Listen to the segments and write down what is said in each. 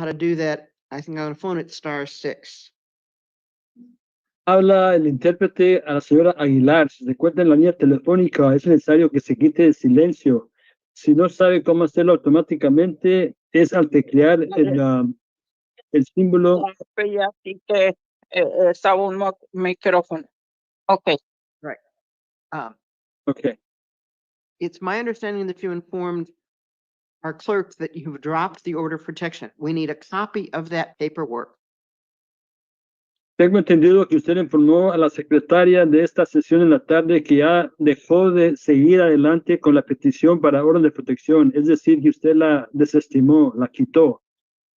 to do that, I think on the phone it's *6. Habla el intérprete a la señora Aguilar. Si se encuentra en la línea telefónica, es necesario que se quite el silencio. Si no sabe cómo hacerlo automáticamente, es al teclear el símbolo. Así que estaba un micrófono. Ok. Right. Okay. It's my understanding that you informed our clerk that you've dropped the order of protection. We need a copy of that paperwork. Tengo entendido que usted informó a la secretaria de esta sesión en la tarde que ya dejó de seguir adelante con la petición para orden de protección, es decir, que usted la desestimó, la quitó.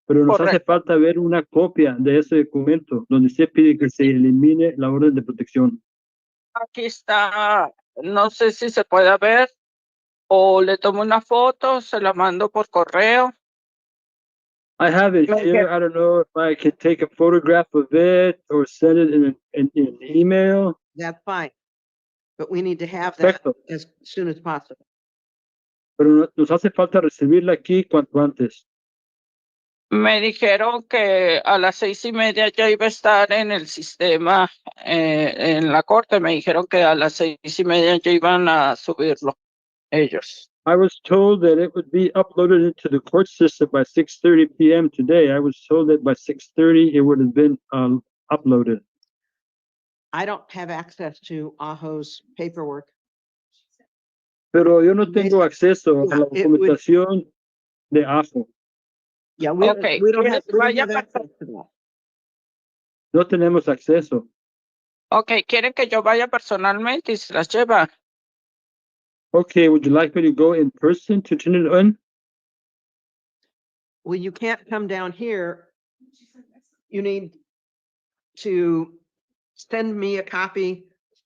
Pero nos hace falta ver una copia de ese documento donde usted pide que se elimine la orden de protección. Aquí está, no sé si se puede ver o le tomo una foto, se la mando por correo. I have it here. I don't know if I can take a photograph of it or send it in an email. That's fine. But we need to have that Perfecto. as soon as possible. Pero nos hace falta recibirla aquí cuanto antes. Me dijeron que a las 6:30 ya iba a estar en el sistema, en la corte. Me dijeron que a las 6:30 ya iban a subirlo ellos. I was told that it would be uploaded into the court system by 6:30 p.m. today. I was told that by 6:30 it would have been uploaded. I don't have access to AHO's paperwork. Pero yo no tengo acceso a la documentación de AHO. Yeah, we don't have Vaya access to that. No tenemos acceso. Ok, ¿quieren que yo vaya personalmente y se las lleva? Okay, would you like me to go in person to turn it in? Well, you can't come down here. You need to send me a copy,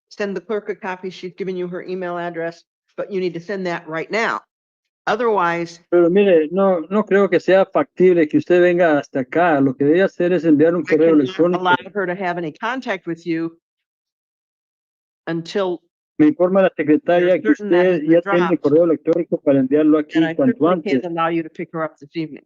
send the clerk a copy. She's given you her email address, but you need to send that right now. Otherwise, Pero mire, no creo que sea factible que usted venga hasta acá. Lo que debe hacer es enviar un I correo cannot electrónico. allow her to have any contact with you until, Me informa la secretaria que certain that usted has been ya tiene el dropped. correo electrónico para enviarlo aquí and I cuanto certainly antes. can't allow you to pick her up this evening.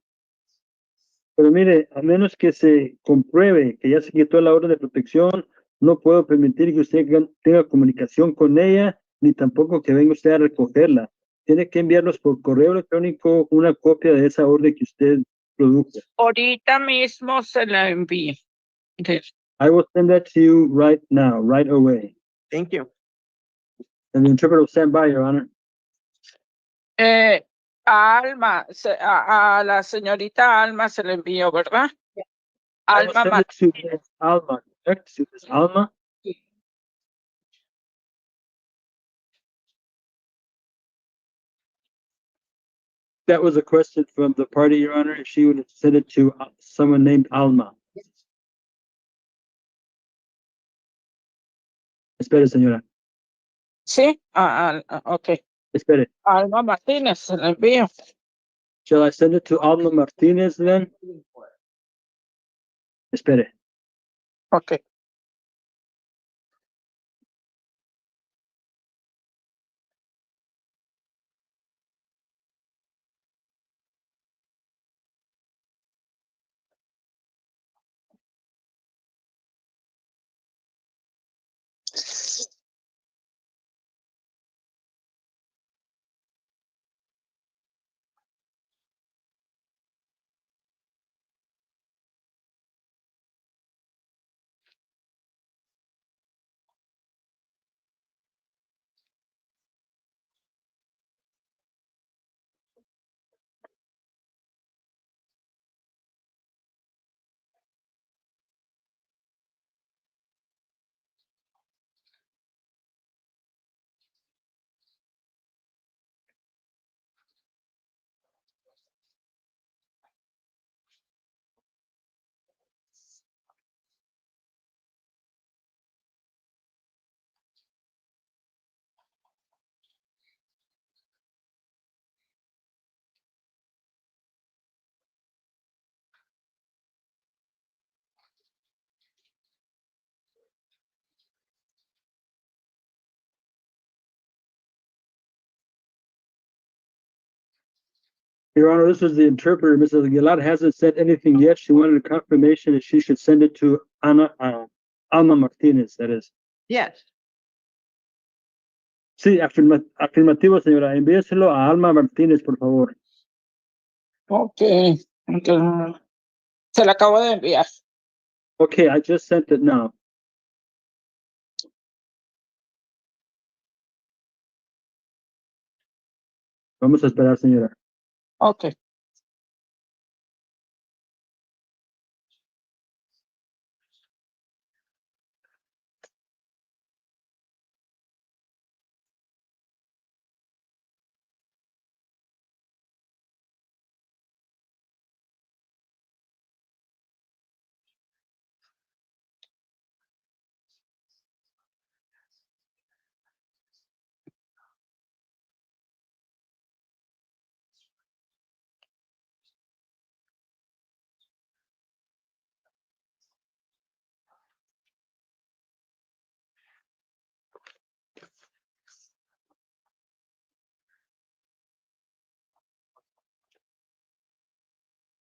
Pero mire, a menos que se compruebe que ya se quitó la orden de protección, no puedo permitir que usted tenga comunicación con ella, ni tampoco que venga usted a recogerla. Tiene que enviarnos por correo electrónico una copia de esa orden que usted produjo. Ahorita mismo se la envío. I will send that to you right now, right away. Thank you. And the interpreter will stand by, Your Honor. Alma, a la señorita Alma se le envió, ¿verdad? I will Alma send it to Ms. Alma, correct? To Ms. Alma. That was a question from the party, Your Honor. If she would have sent it to someone named Alma. Espere, señora. Sí, ok. Espere. Alma Martínez se la envío. Shall I send it to Alma Martinez then? Espere. Ok. Your Honor, this is the interpreter. Mrs. Aguilar hasn't said anything yet. She wanted a confirmation that she should send it to Alma Martinez, that is. Yes. Sí, afirmativo, señora. Envíeselo a Alma Martínez, por favor. Ok. Entonces, se la acabo de enviar. Okay, I just sent it now. Vamos a esperar, señora. Ok.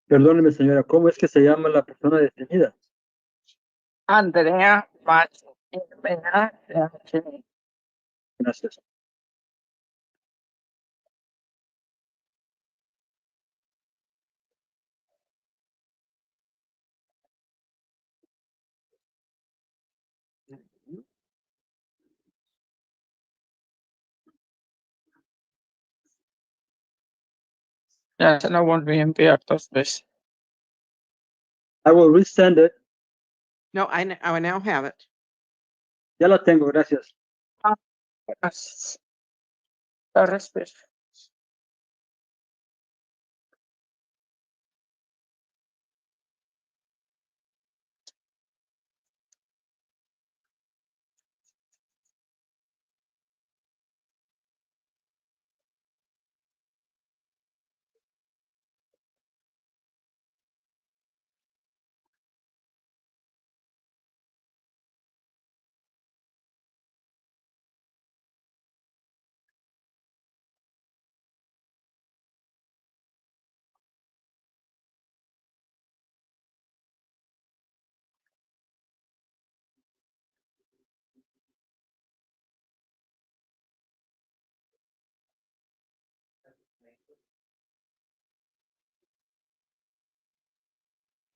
Perdóneme, señora, ¿cómo es que se llama la persona detenida? Andrea Machi. Gracias. Ya se la volví a enviar 2 veces. I will resend it. No, I now have it. Ya la tengo, gracias. Gracias. La respeto.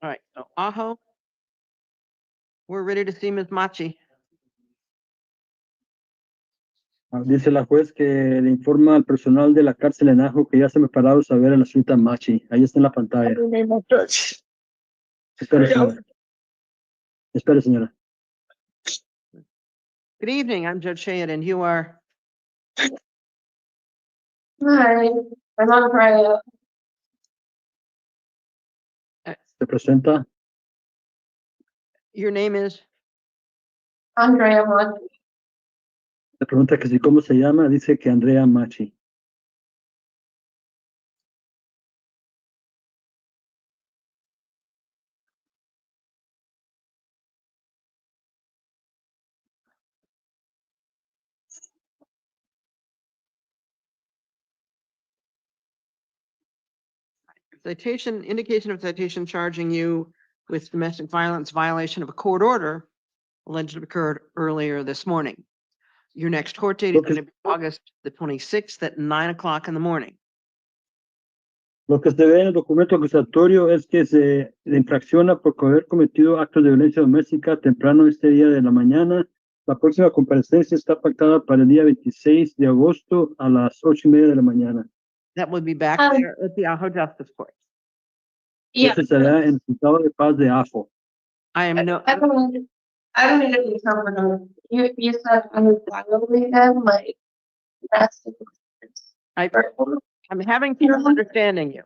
All right, so Ajo. We're ready to see Ms. Machi. Dice la juez que le informa al personal de la cárcel en Ajo que ya se me parado saber a la señorita Machi. Ahí está en la pantalla. Espere, señora. Espere, señora. Good evening, I'm Judge Shayad, and you are, Hi, I'm Andrea. Se presenta. your name is? Andrea Machi. Le pregunta que si cómo se llama. Dice que Andrea Machi. Citation, indication of citation charging you with domestic violence violation of a court order alleged to have occurred earlier this morning. Your next court date is Okay. going to be August the 26th at 9 o'clock in the morning. Lo que se ve en el documento acusatorio es que se le infracciona por haber cometido actos de violencia doméstica temprano este día de la mañana. La próxima comparecencia está pactada para el día 26 de agosto a las 8:30 de la mañana. That would be back Um, there at the Ajo Justice Court. Yeah, Ese será en el juzgado de paz de Ajo. I am no, I don't need to be covered. You said I was violated, like, that's the difference. I'm having trouble understanding you.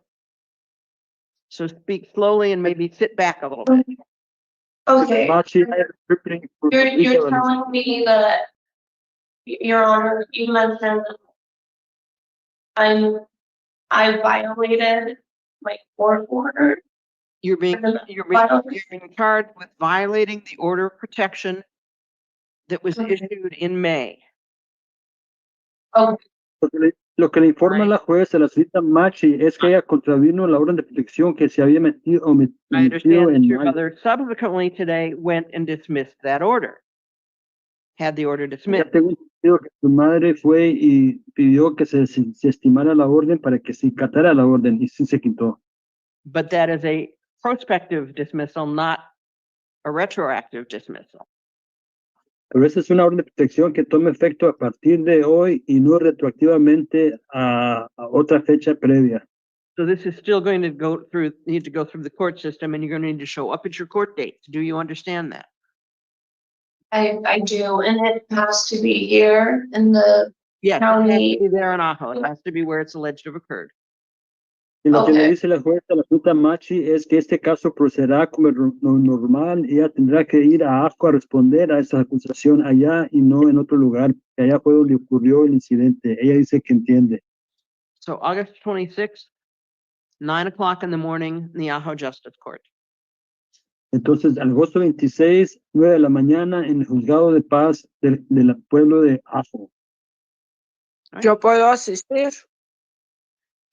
So speak slowly and maybe sit back a little bit. Okay, Machi, I am interpreting for you're Abigail. telling me that, Your Honor, you mentioned I violated my court order. You're being charged with violating the order of protection that was Okay. issued in May. Oh, Lo que Lo que le informa Right. la jueza, la señorita Machi, es que ella contravino la orden de protección que se había I omitido understand that en your mayo. mother subsequently today went and dismissed that order. Had the order Ya dismissed. tengo entendido que su madre fue y pidió que se estimara la orden para que se catara la orden y sí se quitó. But that is a prospective dismissal, not a retroactive dismissal. Pero esa es una orden de protección que toma efecto a partir de hoy y no retroactivamente a otra fecha previa. So this is still going to need to go through the court system, and you're going to need to show up at your court dates. Do you understand that? I do, and it has to be here in the Yes, it has to county. be there in Ajo. It has to be where it's alleged to have occurred. Y lo que le Okay. dice la jueza, la señorita Machi, es que este caso procederá como lo normal y ella tendrá que ir a AFCO a responder a esa acusación allá y no en otro lugar, que allá fue donde ocurrió el incidente. Ella dice que entiende. So August 26th, 9 o'clock in the morning, in the Ajo Justice Court. Entonces, agosto 26, 9 de la mañana, en el juzgado de paz del pueblo de Ajo. Yo puedo asistir.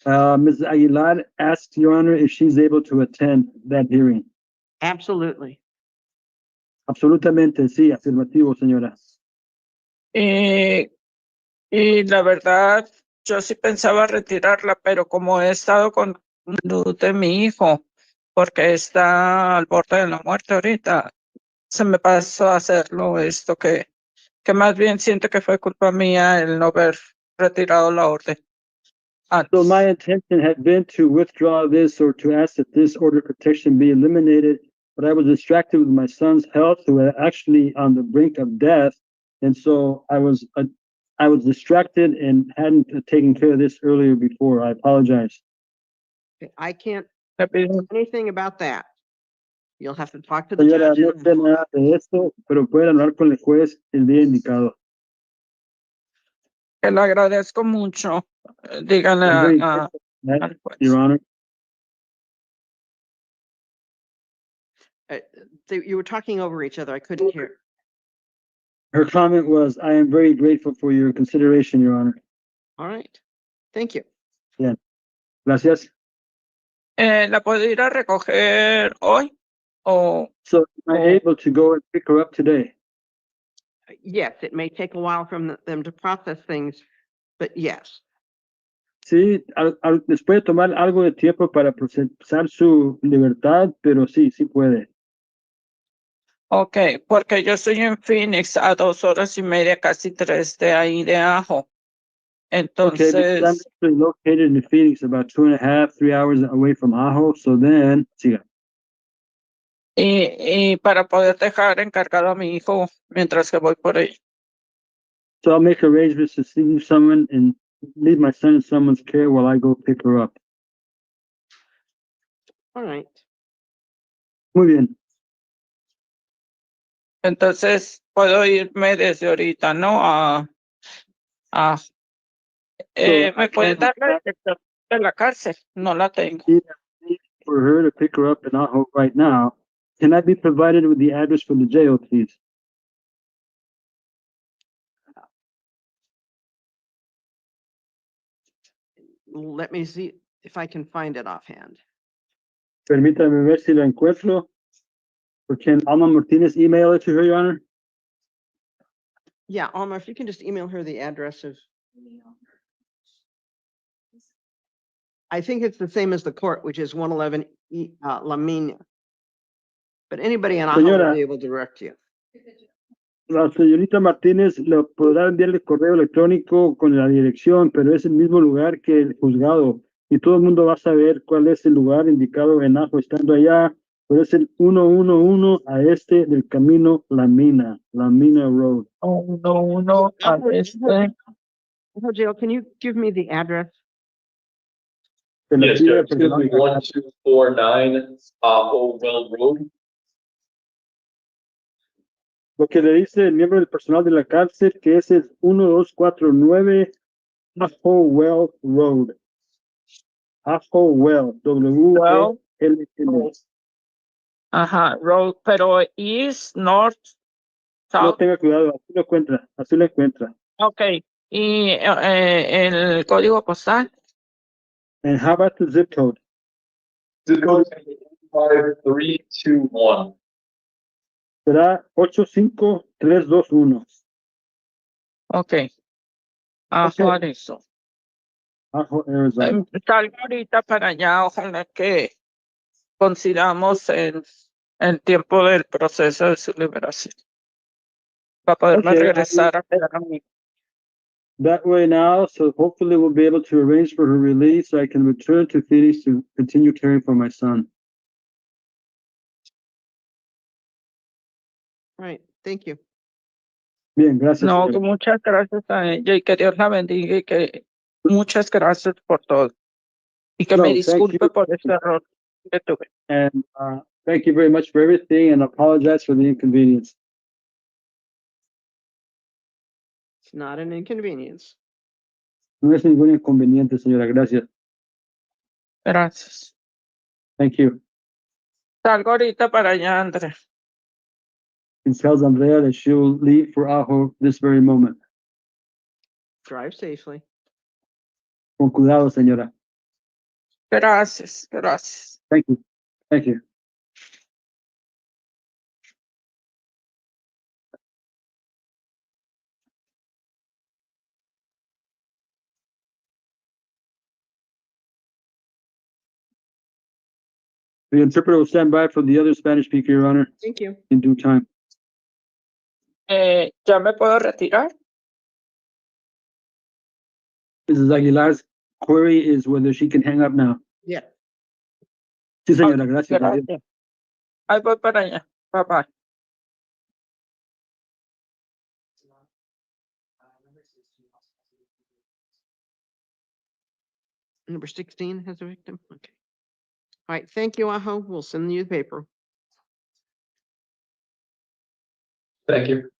Ms. Aguilar asks, Your Honor, if she's able to attend that hearing. Absolutely. Absolutamente, sí, afirmativo, señora. Y la verdad, yo sí pensaba retirarla, pero como he estado con luz de mi hijo, porque está al borde de la muerte ahorita, se me pasó a hacerlo esto que más bien siento que fue culpa mía el no haber retirado la orden. So my Antes. intention had been to withdraw this or to ask that this order of protection be eliminated, but I was distracted with my son's health, who was actually on the brink of death, and so I was distracted and hadn't taken care of this earlier before. I apologize. I can't Le pido do anything about that. You'll have to talk to the Señora, judge. no sé nada de esto, pero pueden hablar con el juez el día indicado. que le agradezco mucho. Díganle I'm very a- grateful for that, al juez. Your Honor. You were talking over each other. I couldn't hear. Her comment was, I am very grateful for your consideration, Your Honor. All right. Thank you. Gracias. ¿La puedo ir a recoger hoy? O So am I Oh. able to go and pick her up today? Yes, it may take a while from them to process things, but yes. Sí, les puede tomar algo de tiempo para procesar su libertad, pero sí, sí puede. ok, porque yo estoy en Phoenix a 2 horas y media, casi 3 de ahí de Ajo. Okay, because I'm Entonces, actually located in Phoenix, about 2.5, 3 hours away from Ajo. So then, siga. y para poder dejar encargado a mi hijo mientras que voy por ahí. So I'll make arrangements to see someone and leave my son in someone's care while I go pick her up. All right. Muy bien. Entonces, puedo irme desde ahorita, ¿no? ¿Me puede dar la dirección de la cárcel? No la tengo. For her to pick her up in Ajo right now, can I be provided with the address for the jail, please? Let me see if I can find it offhand. Permítame ver si la encuentro. Or can Alma Martinez email it to her, Your Honor? Yeah, Alma, if you can just email her the address of. I think it's the same as the court, which is 111 La Mina. But anybody in Ajo will Señora. be able to direct you. La señorita Martínez le podrá enviarle correo electrónico con la dirección, pero es el mismo lugar que el juzgado. Y todo el mundo va a saber cuál es el lugar indicado en Ajo estando allá. Pero es el 111 a este del camino La Mina Road. Uno a este. Ajo Jail, can you give me the address? Se le Yes, pide sir. al personal Excuse me, 1249 Howell Road. Lo que le dice el miembro del personal de la cárcel, que es el 1249 Howell Road. Howell, W-E-L-L. Ajá, road, pero east, north, No south. tenga cuidado, así lo encuentra. Ok, Y el código postal, And how about the zip code? Zip code is 85321. Será 85321. ok. Okay. Eso. Ajo, Arizona. Salgo ahorita para allá, ojalá que consigamos el tiempo del proceso de su liberación para poderme Okay, regresar a ver a mí. That way now, so hopefully we'll be able to arrange for her release so I can return to Phoenix to continue caring for my son. All right, thank you. Bien, gracias. No, Señora. que muchas gracias a ella y que Dios la bendiga y que muchas gracias por todo. Y que No, me thank disculpe you. por este error que tuve. And thank you very much for everything and apologize for the inconvenience. It's not an inconvenience. No es ningún inconveniente, señora. Gracias. Gracias. Thank you. Salgo ahorita para allá, Andrea. And tells Andrea that she will leave for Ajo this very moment. Drive safely. Con cuidado, señora. Gracias, gracias. Thank you. Thank you. The interpreter will stand by for the other Spanish speaker, Your Honor, Thank you. in due time. ¿Ya me puedo retirar? Mrs. Aguilar's query is whether she can hang up now. Yeah. Sí, señora. Gracias. Gracias. Ahí voy para allá. Bye bye. Number 16 has a victim. Okay. All right, thank you, Aho. We'll send you the paper. Thank you.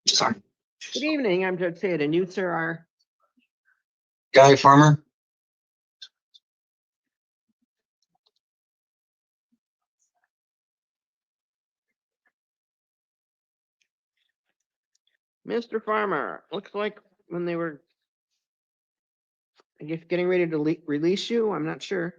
Sorry. Good evening. I'm Judge Sayed, and you, sir, are Guy Farmer. Mr. Farmer. Looks like when they were, I guess, getting ready to release you, I'm not sure.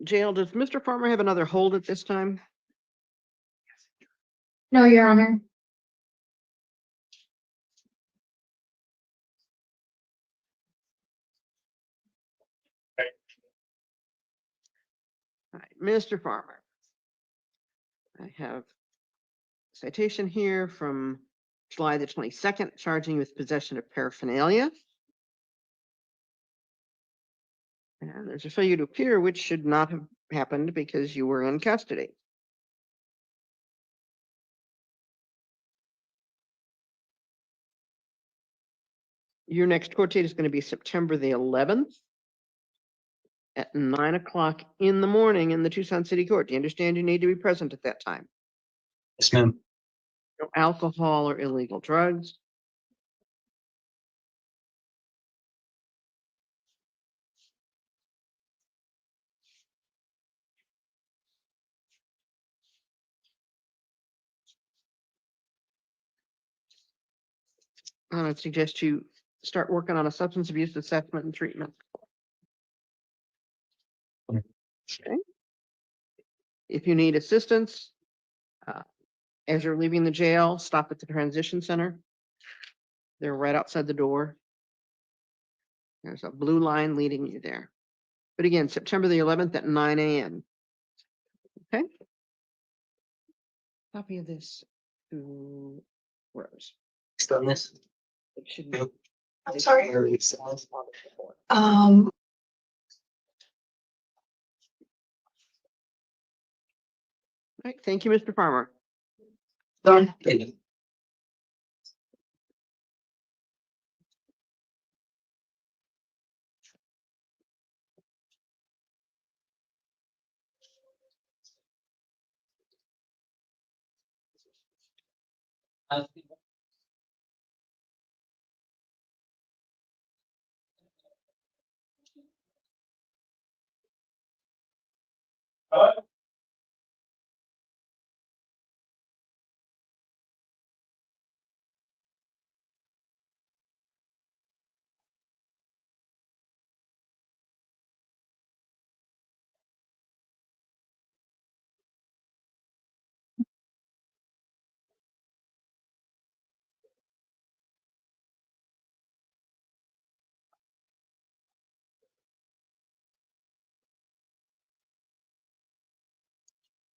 Jail, does Mr. Farmer have another hold at this time? No, Your Honor. All right, Mr. Farmer. I have citation here from July the 22nd, charging with possession of paraphernalia. And there's a failure to appear, which should not have happened because you were in custody. Your next court date is going to be September the 11th at 9 o'clock in the morning in the Tucson City Court. Do you understand you need to be present at that time? Yes, ma'am. No alcohol or illegal drugs. I would suggest you start working on a substance abuse assessment and treatment. If you need assistance, as you're leaving the jail, stop at the transition center. They're right outside the door. There's a blue line leading you there. But again, September the 11th at 9 a.m. Okay? Copy of this to Rose. Done this. It should be. Yep. I'm sorry. All right, thank you, Mr. Farmer. Done.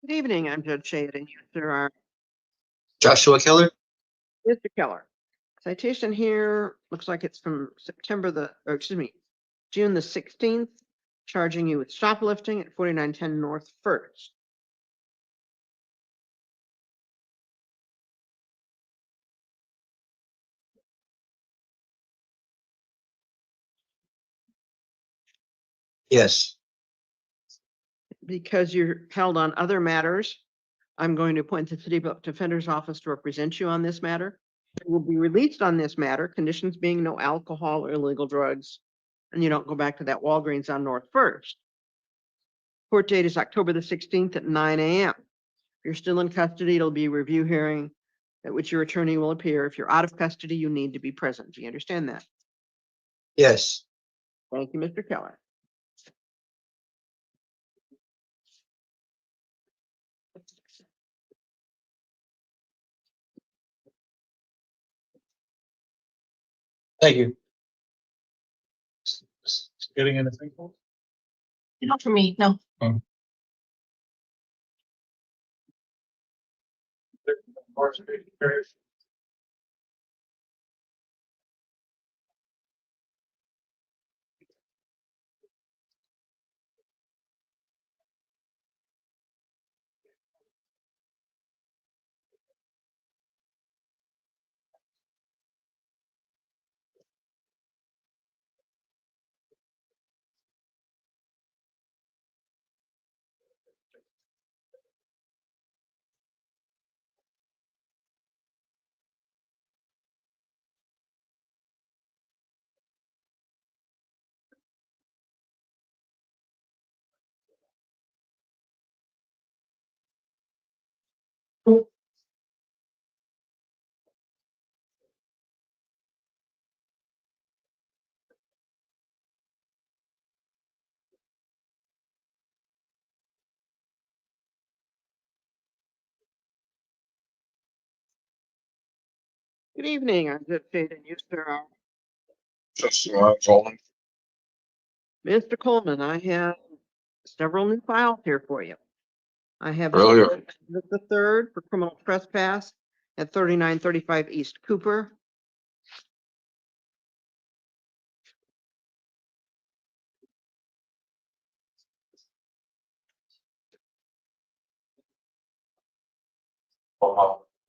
Good evening, I'm Judge Shade, and you, sir, are Joshua Keller. Mr. Keller. Citation here looks like it's from June the 16th, charging you with shoplifting at 4910 North First. Yes. Because you're held on other matters, I'm going to appoint the City Defender's Office to represent you on this matter. You will be released on this matter, conditions being no alcohol or illegal drugs, and you don't go back to that Walgreens on North First. Court date is October the 16th at 9 a.m. If you're still in custody, it'll be a review hearing at which your attorney will appear. If you're out of custody, you need to be present. Do you understand that? Yes. Thank you, Mr. Keller. Thank you. Getting anything? Not for me, no. Good evening, I'm Judge Shade, and you, sir, are Coleman. Mr. Coleman. I have several new files here for you. I have Earlier. the third for criminal trespass at 3935 East Cooper.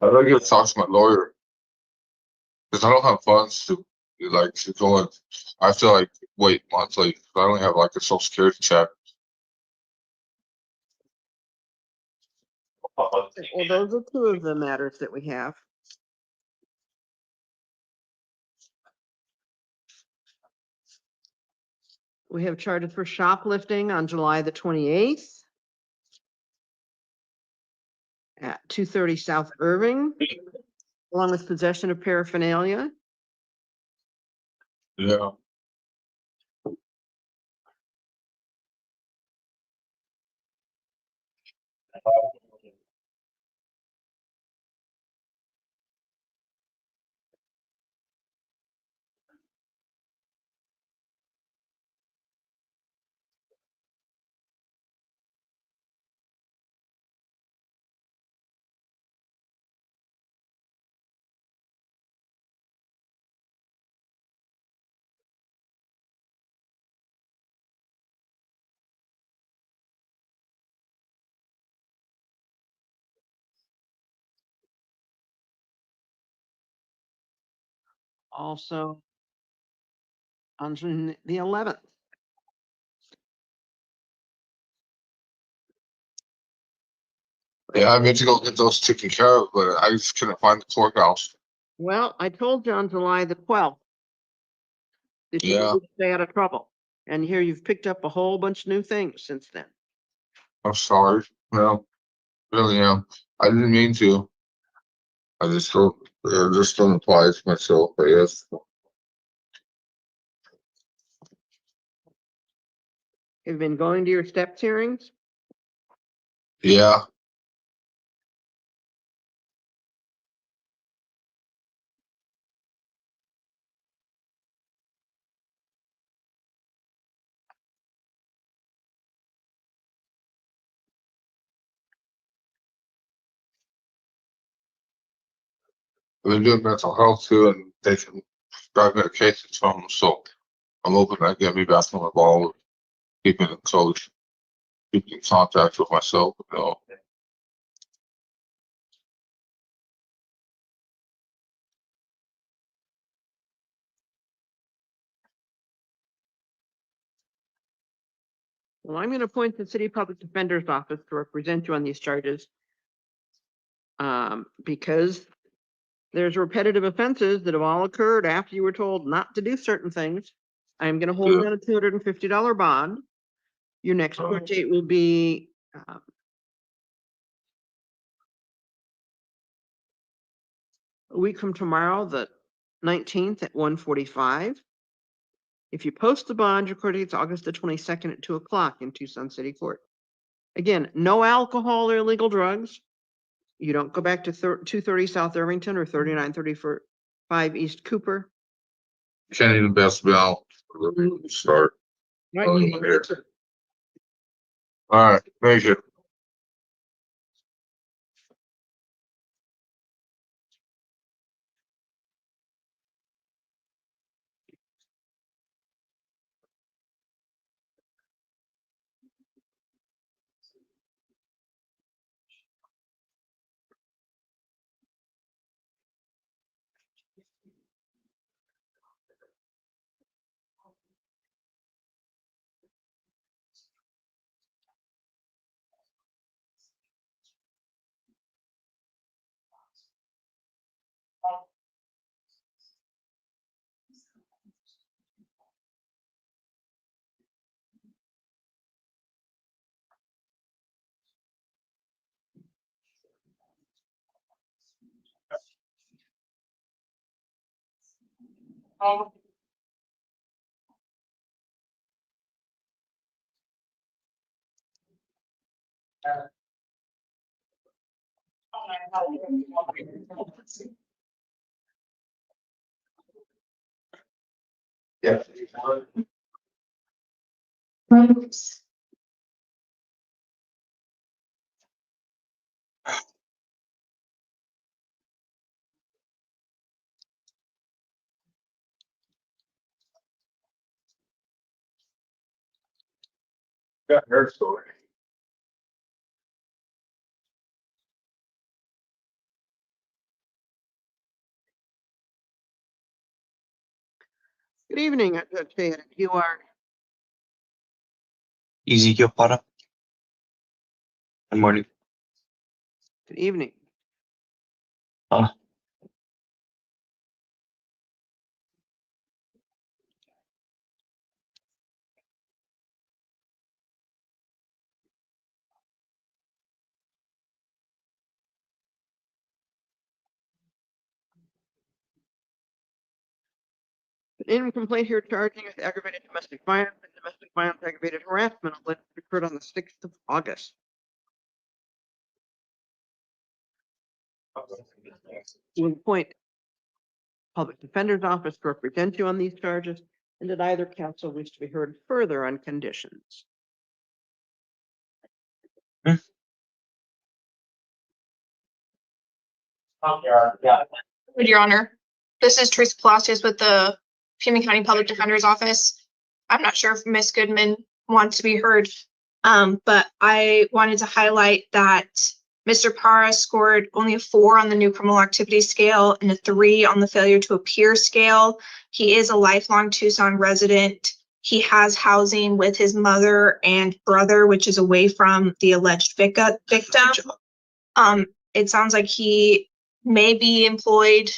I'd like to talk to my lawyer. Cause I don't have funds to go and I have to wait monthly. I only have a social security check. Well, those are two of the matters that we have. We have charges for shoplifting on July the 28th at 230 South Irving, along with possession of paraphernalia. Yeah. Also on the 11th. Yeah, I meant to go get those taken care of, but I just couldn't find the courthouse. Well, I told you on July the 12th. That you Yeah. would stay out of trouble. And here you've picked up a whole bunch of new things since then. I'm sorry. No, really am. I didn't mean to. I just don't apply to myself, I guess. You've been going to your steps hearings? Yeah. I've been doing mental health too, and they can drive medications from them, so I'm hoping that get me back on the ball, keeping in close, keeping in contact with myself, you know. Well, I'm going to appoint the city public defender's office to represent you on these charges. Because there's repetitive offenses that have all occurred after you were told not to do certain things. I'm going to hold Yeah. down a $250 bond. Your next court date will be a week from tomorrow, the 19th at 1:45. If you post the bond, your court date's August the 22nd at 2:00 in Tucson City Court. Again, no alcohol or illegal drugs. You don't go back to 230 South Irvington or 3935 East Cooper. Can't even best bell. Start. Right. All right, thank you. Yeah. Got her story. Good evening, Judge. You are Ezekiel Par. Good morning. good evening. In complaint here charging with aggravated domestic violence and domestic violence aggravated harassment alleged occurred on the 6th of August. Will appoint public defender's office to represent you on these charges, and did either counsel wish to be heard further on conditions? Your Honor, this is Teresa Palacios with the Pima County Public Defender's Office. I'm not sure if Ms. Goodman wants to be heard, but I wanted to highlight that Mr. Para scored only a 4 on the new criminal activity scale and a 3 on the failure to appear scale. He is a lifelong Tucson resident. He has housing with his mother and brother, which is away from the alleged victim. It sounds like he may be employed.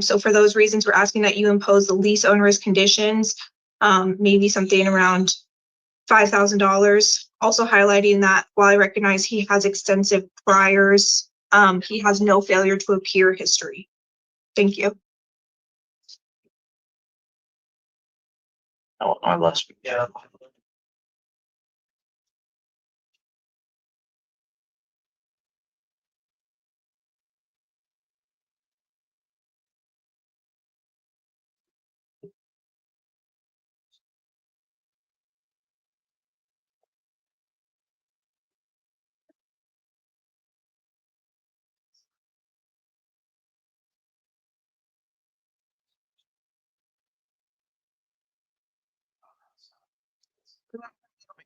So for those reasons, we're asking that you impose the least onerous conditions, maybe something around $5,000. Also highlighting that while I recognize he has extensive priors, he has no failure to appear history. Thank you. Oh, I lost. Yeah.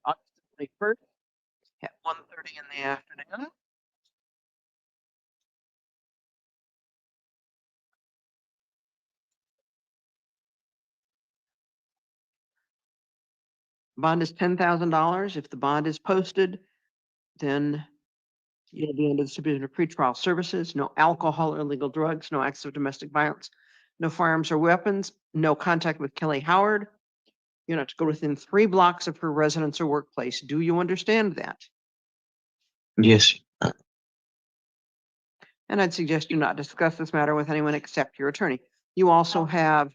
August 21st at 1:30 in the afternoon. Bond is $10,000. If the bond is posted, then you'll be under the supervision of pretrial services, no alcohol or illegal drugs, no acts of domestic violence, no firearms or weapons, no contact with Kelly Howard. You're not to go within 3 blocks of her residence or workplace. Do you understand that? Yes. And I'd suggest you not discuss this matter with anyone except your attorney. You also have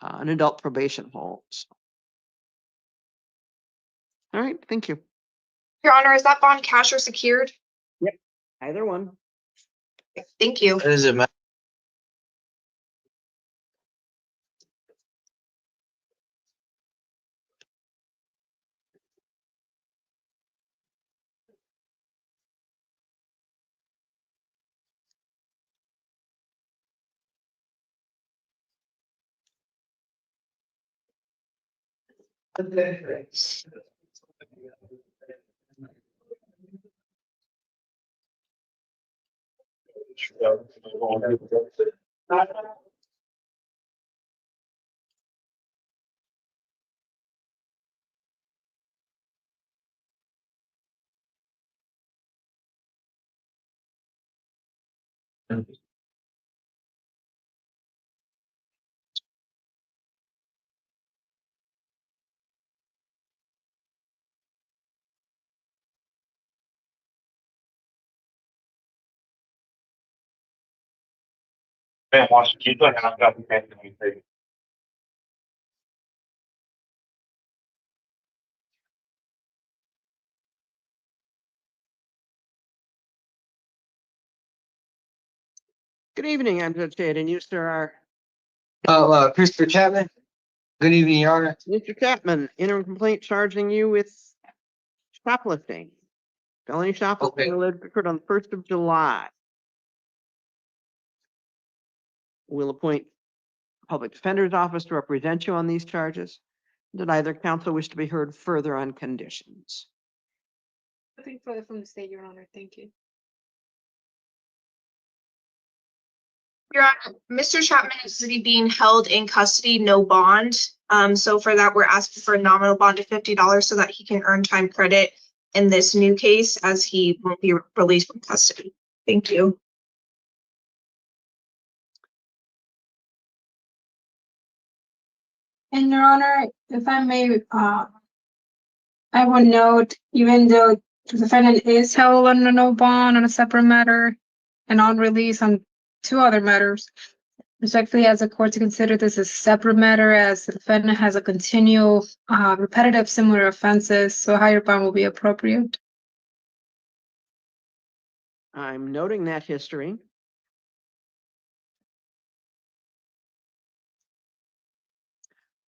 an adult probation hold. All right, thank you. Your Honor, is that bond cash or secured? Either one. Thank you. Does it matter? Good evening, I'm Judge Ted, and you, sir, are Christopher Chapman. Good evening, Your Honor. Mr. Chapman, interim complaint charging you with shoplifting. Felony shoplifting alleged occurred on the 1st of July. We'll appoint public defender's office to represent you on these charges. Did either counsel wish to be heard further on conditions? Nothing further from the state, Your Honor. Thank you. Your Honor, Mr. Chapman is being held in custody, no bond. So for that, we're asking for a nominal bond of $50 so that he can earn time credit in this new case as he won't be released from custody. Thank you. And Your Honor, if I may, I would note, even though the defendant is held under no bond on a separate matter and on release on 2 other matters, respectfully as a court to consider this a separate matter as the defendant has a continual repetitive similar offenses, so a higher bond will be appropriate. I'm noting that history.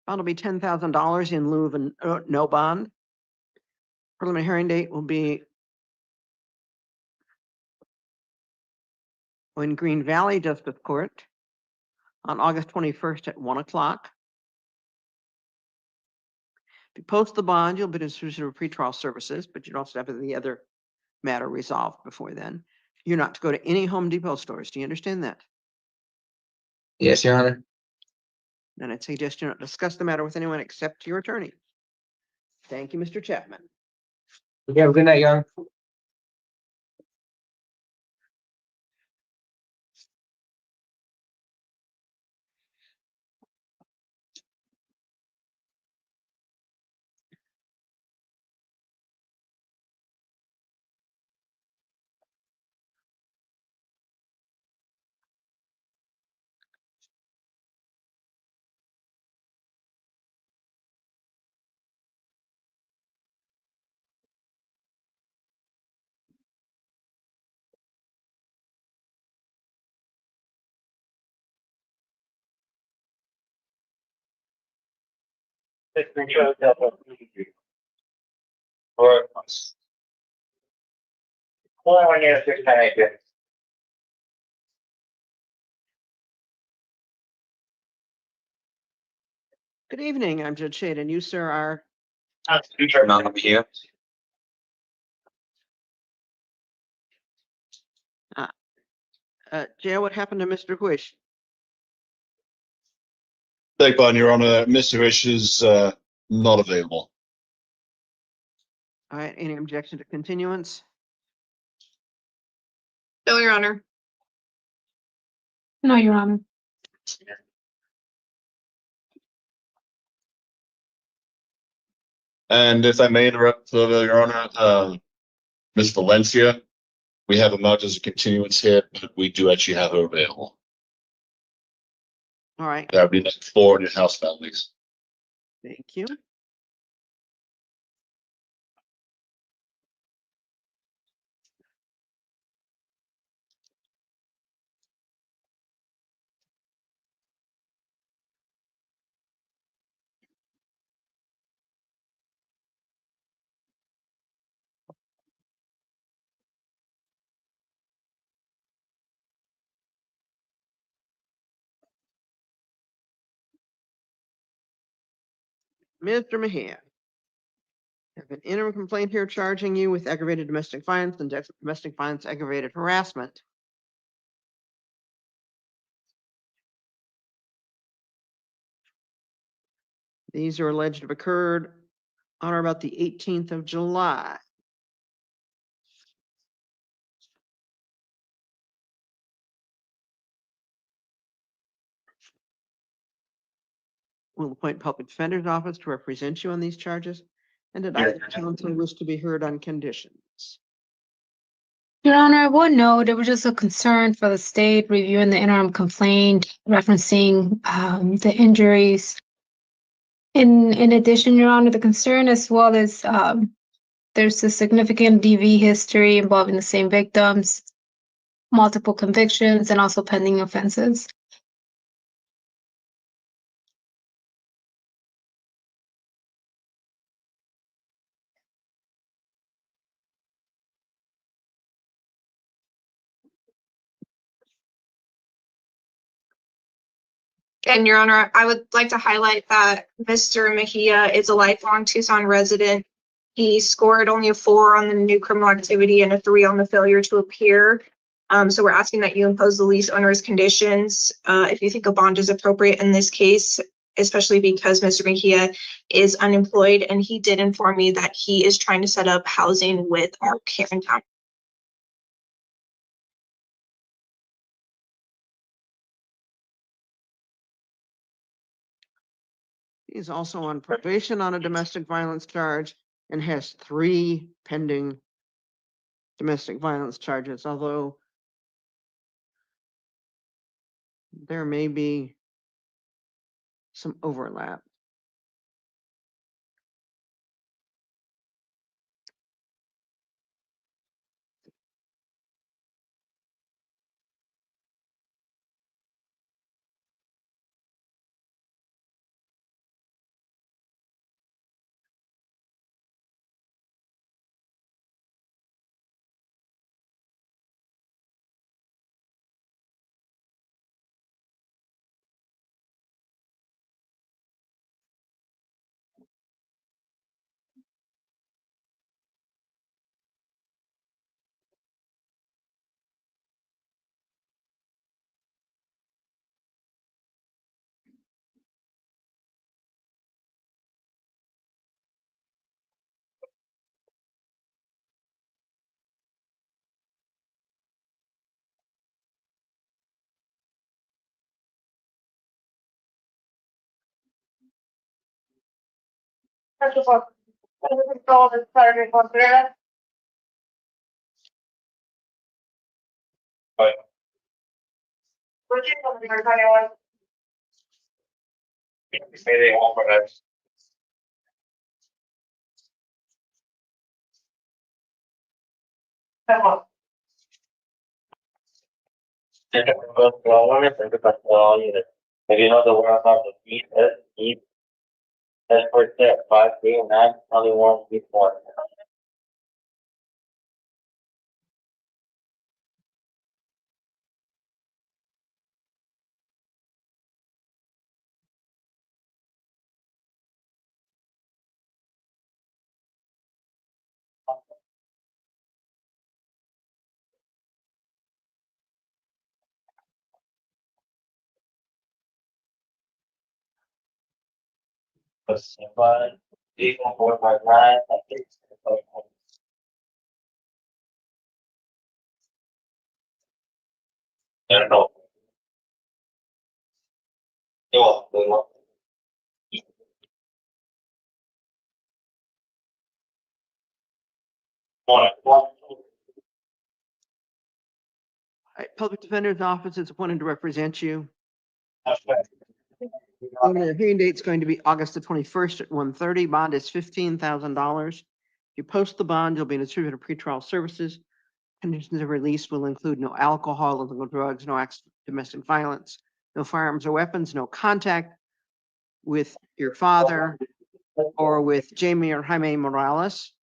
Bond will be $10,000 in lieu of a no bond. Preliminary hearing date will be in Green Valley Justice Court on August 21st at 1 o'clock. If you post the bond, you'll be in supervision of pretrial services, but you'd also have the other matter resolved before then. You're not to go to any Home Depot stores. Do you understand that? Yes, Your Honor. And I'd suggest you not discuss the matter with anyone except your attorney. Thank you, Mr. Chapman. You have a good night, Your Honor. Good evening, I'm Judge Shade, and you, sir, are, Not here. Jail, what happened to Mr. Huish? Beg pardon, Your Honor. Mr. Ish is not available. All right, any objection to continuance? No, Your Honor. No, Your Honor. And if I may interrupt further, Your Honor, Ms. Valencia, we have a marked as a continuance here, but we do actually have her available. All right, That would be next 4 in your house families. thank you. Mr. Mahia. I have an interim complaint here charging you with aggravated domestic violence and domestic violence aggravated harassment. These are alleged to have occurred on or about the 18th of July. Will appoint public defender's office to represent you on these charges, and did either counsel wish to be heard on conditions? Your Honor, I would note there was just a concern for the state reviewing the interim complaint referencing the injuries. In addition, Your Honor, the concern as well is there's a significant DV history involving the same victims, multiple convictions, and also pending offenses. And Your Honor, I would like to highlight that Mr. Mahia is a lifelong Tucson resident. He scored only a 4 on the new criminal activity and a 3 on the failure to appear. So we're asking that you impose the lease owner's conditions, if you think a bond is appropriate in this case, especially because Mr. Mahia is unemployed, and he did inform me that he is trying to set up housing with our care in town. He's also on probation on a domestic violence charge and has 3 pending domestic violence charges, although there may be some overlap. Maybe all for that. Maybe you know the word about the heat that's for step 5, 3, and 9, only one before. But 3, 4, 5, 9, I think. I don't know. You want. Public Defender's Office is appointed to represent you. That's right. The hearing date's going to be August the 21st at 1:30. Bond is $15,000. If you post the bond, you'll be distributed pretrial services. Conditions of release will include no alcohol, illegal drugs, no acts of domestic violence, no firearms or weapons, no contact with your father or with Jamie or Jaime Morales.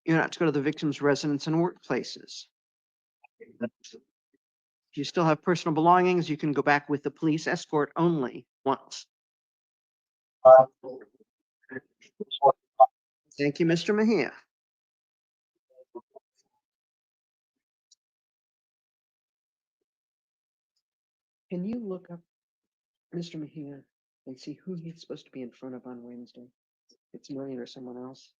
You're not to go to the victim's residence and workplaces. If you still have personal belongings, you can go back with the police escort only once. Thank you, Mr. Mahia. Can you look up Mr. Mahia and see who he's supposed to be in front of on Wednesday? It's Marion or someone else.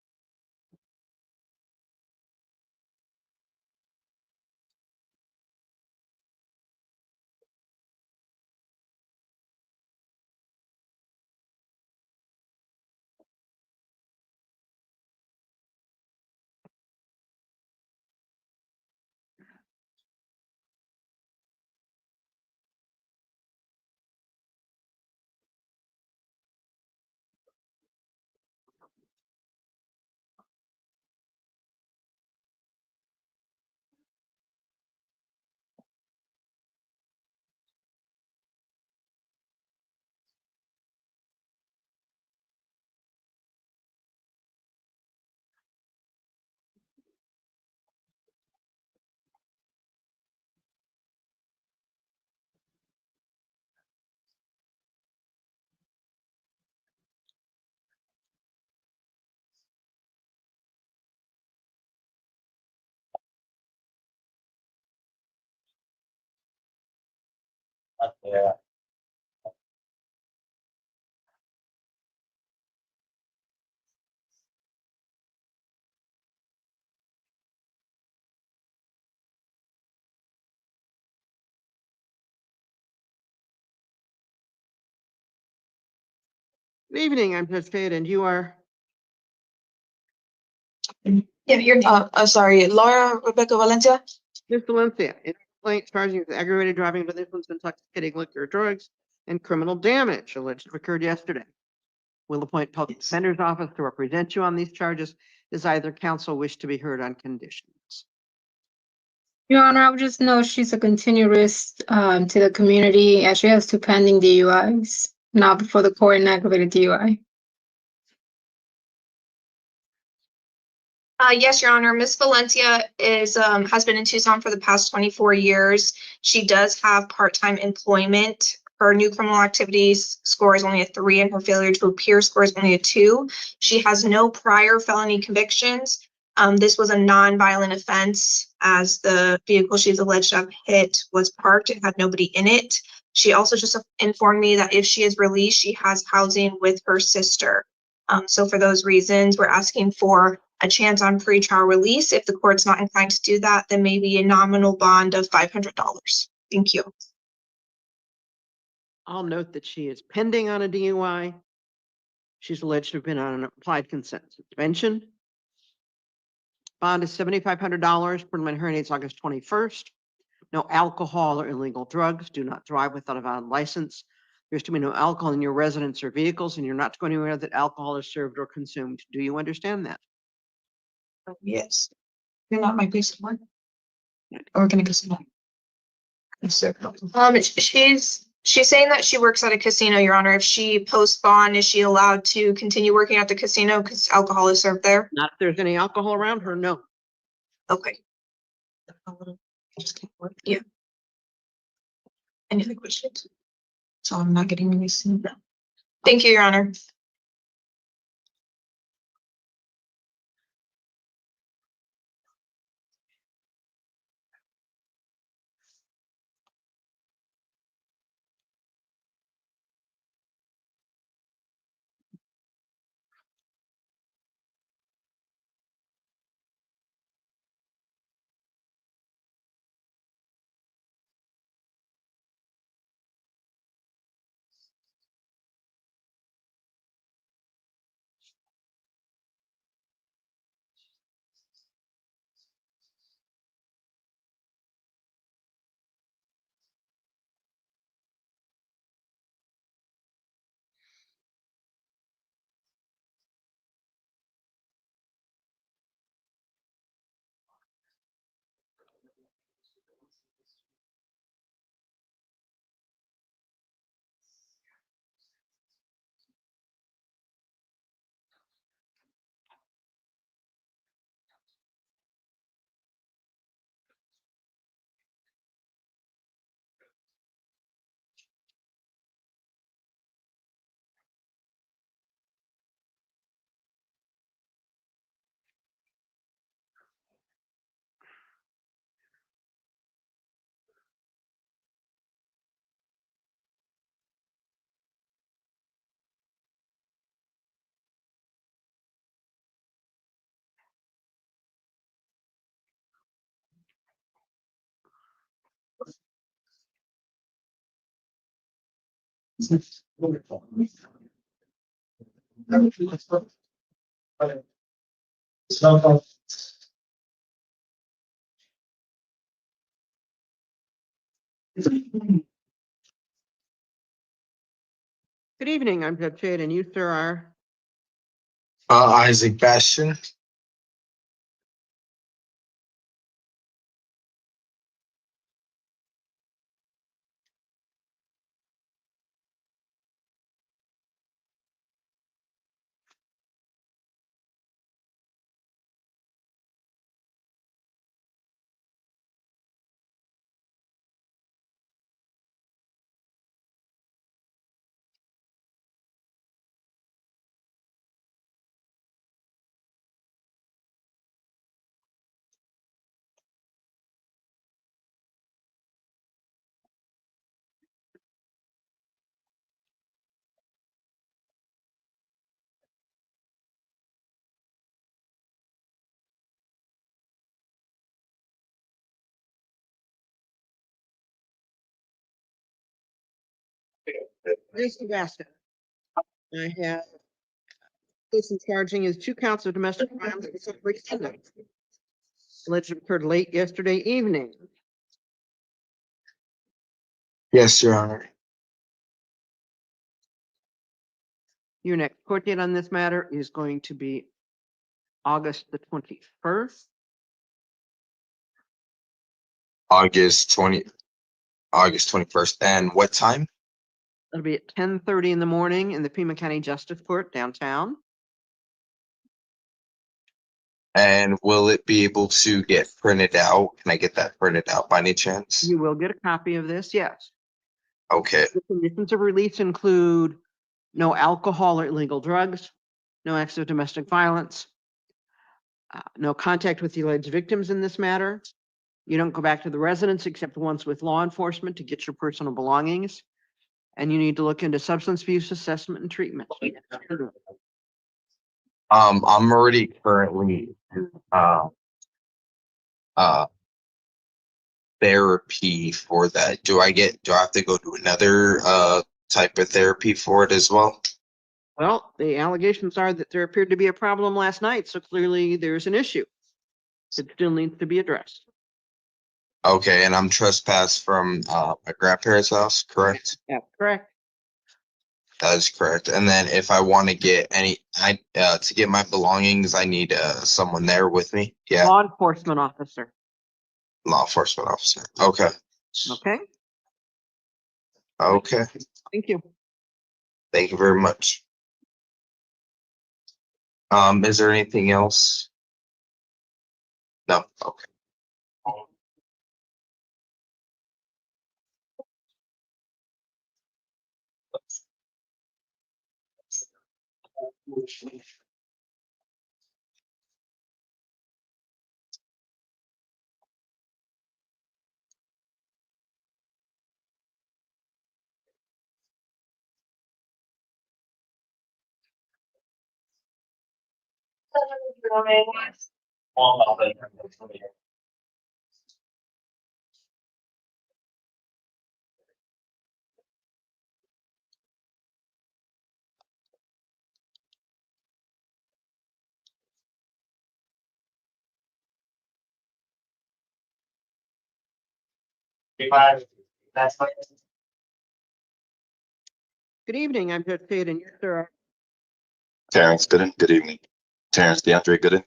Yeah. Good evening, I'm Judge Fayette, and you are? Yeah, you're, sorry, Laura Rebecca Valencia. Ms. Valencia, in complaint charging you with aggravated driving under the influence of intoxicating liquor or drugs and criminal damage alleged to have occurred yesterday. We'll appoint Public Defender's Office to represent you on these charges. Does either counsel wish to be heard on conditions? Your Honor, I would just know she's a continued risk to the community as she has 2 pending DUIs, not before the court and aggravated DUI. Yes, Your Honor. Miss Valencia is, has been in Tucson for the past 24 years. She does have part-time employment. Her new criminal activities score is only a 3 and her failure to appear score is only a 2. She has no prior felony convictions. This was a non-violent offense as the vehicle she's alleged to have hit was parked. It had nobody in it. She also just informed me that if she is released, she has housing with her sister. So for those reasons, we're asking for a chance on pretrial release. If the court's not inclined to do that, then maybe a nominal bond of $500. Thank you. I'll note that she is pending on a DUI. She's alleged to have been on an applied consent suspension. Bond is $7,500. Preliminary hearing is August 21st. No alcohol or illegal drugs. Do not drive without a valid license. There's to be no alcohol in your residence or vehicles, and you're not to go anywhere that alcohol is served or consumed. Do you understand that? Yes. You're not my place of work. Or gonna casino. She's saying that she works at a casino, Your Honor. If she posts bond, is she allowed to continue working at the casino because alcohol is served there? Not if there's any alcohol around her, no. Okay. Yeah. Any other questions? So I'm not getting any soon. Thank you, Your Honor. Good evening, I'm Judge Shade, and you, sir, are? Isaac Bastion. Mr. Baskin. I have case in charging is 2 counts of domestic violence with separate conduct. Alleged occurred late yesterday evening. Yes, Your Honor. Your next court date on this matter is going to be August the 21st. August 21st. And what time? It'll be at 10:30 in the morning in the Pima County Justice Court downtown. And will it be able to get printed out? Can I get that printed out by any chance? You will get a copy of this, yes. Okay. The conditions of release include no alcohol or illegal drugs, no acts of domestic violence, no contact with the alleged victims in this matter. You don't go back to the residence except once with law enforcement to get your personal belongings. And you need to look into substance abuse assessment and treatment. I'm already currently in therapy for that. Do I have to go to another type of therapy for it as well? Well, the allegations are that there appeared to be a problem last night, so clearly there's an issue. It still needs to be addressed. Okay, and I'm trespassed from my grandparents' house, correct? Yeah, correct. That is correct. And then if I want to get to get my belongings, I need someone there with me. Yeah, Law enforcement officer. law enforcement officer. Okay. Okay, Okay. thank you. Thank you very much. Is there anything else? No. Okay. Good evening, I'm Judge Tate, and yes, there are. Terrence Gooden, good evening. Terrence DeAndre Gooden.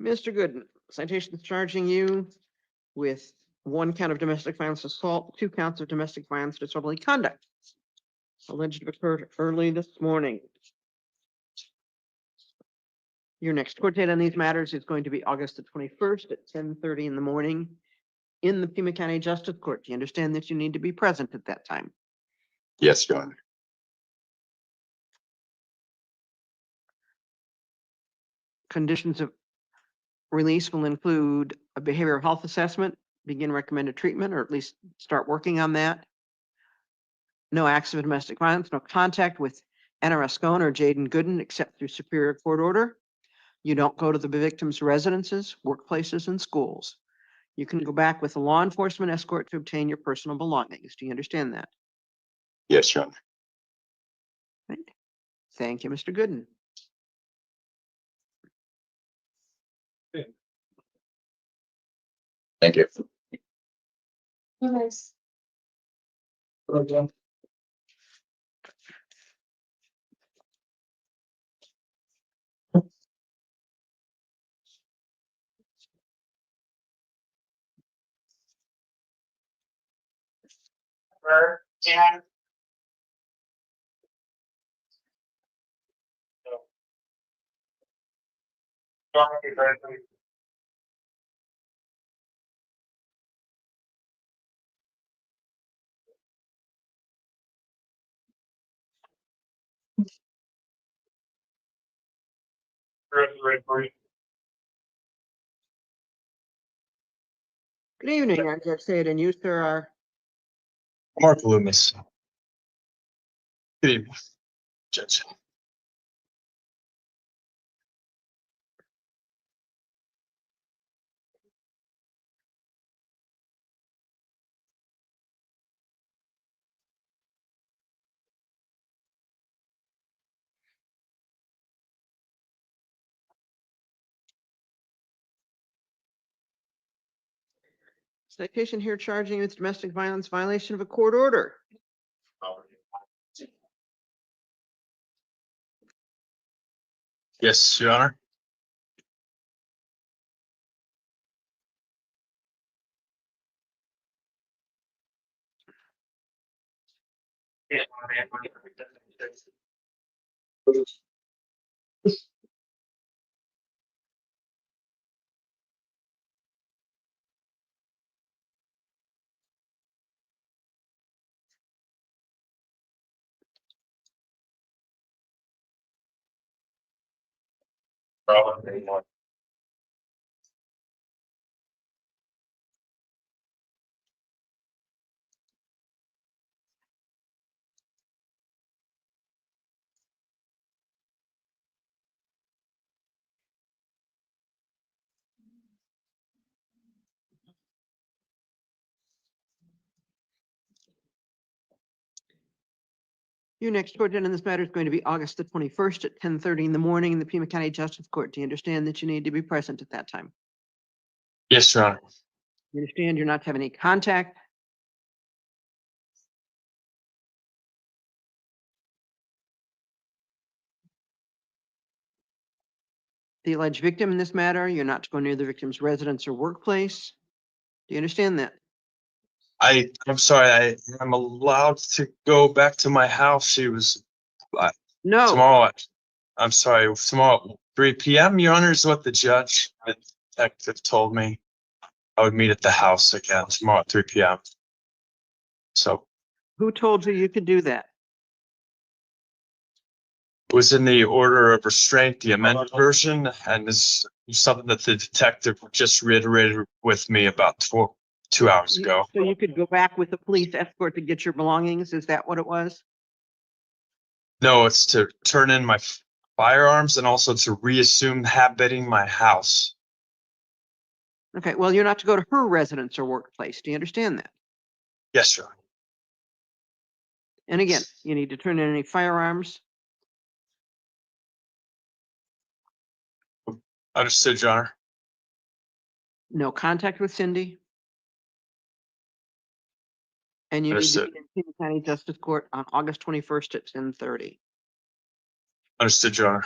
Mr. Gooden, citations charging you with 1 count of domestic violence assault, 2 counts of domestic violence disorderly conduct. Alleged to have occurred early this morning. Your next court date on these matters is going to be August the 21st at 10:30 in the morning in the Pima County Justice Court. Do you understand that you need to be present at that time? Yes, Your Honor. Conditions of release will include a behavioral health assessment, begin recommended treatment, or at least start working on that. No acts of domestic violence, no contact with Anna Rascone or Jaden Gooden except through superior court order. You don't go to the victim's residences, workplaces, and schools. You can go back with a law enforcement escort to obtain your personal belongings. Do you understand that? Yes, Your Honor. Right. Thank you, Mr. Gooden. Thank you. Yes. Good evening, I'm Judge Sayed, and you, sir, are. Mark Loomis. Good evening, Judge. Citation here charging you with domestic violence violation of a court order. Yes, Your Honor. Your next court date on this matter is going to be August the 21st at 10:30 in the morning in the Pima County Justice Court. Do you understand that you need to be present at that time? Yes, Your Honor. You understand you're not to have any contact? The alleged victim in this matter, you're not to go near the victim's residence or workplace. Do you understand that? I'm sorry, I'm allowed to go back to my house. She was No, tomorrow. I'm sorry, tomorrow 3 p.m. Your Honor is what the detective told me. I would meet at the house again tomorrow at 3 p.m. So who told you you could do that? it was in the order of restraint, the amended version, and this is something that the detective just reiterated with me about 2 hours ago. So you could go back with the police escort to get your belongings? Is that what it was? No, it's to turn in my firearms and also to reassume habiting my house. Okay, well, you're not to go to her residence or workplace. Do you understand that? Yes, Your Honor. And again, you need to turn in any firearms. Understood, Your Honor. No contact with Cindy. And you need to Understood. be in Pima County Justice Court on August 21st at 10:30. Understood, Your Honor.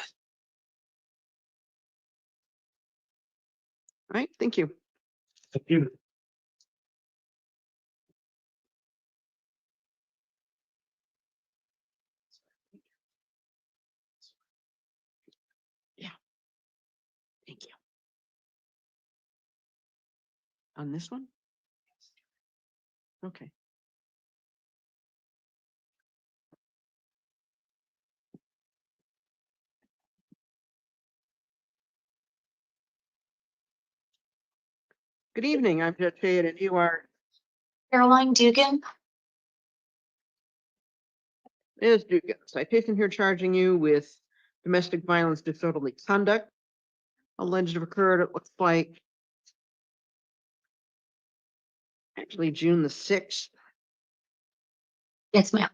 All right, thank you. Thank you. Thank you. On this one? Okay. Good evening, I'm Judge Shade and you are Caroline Dugan. Ms. Dugan. Citation here charging you with domestic violence disorderly conduct. Alleged to have occurred, it looks like actually June the 6th. Yes, ma'am.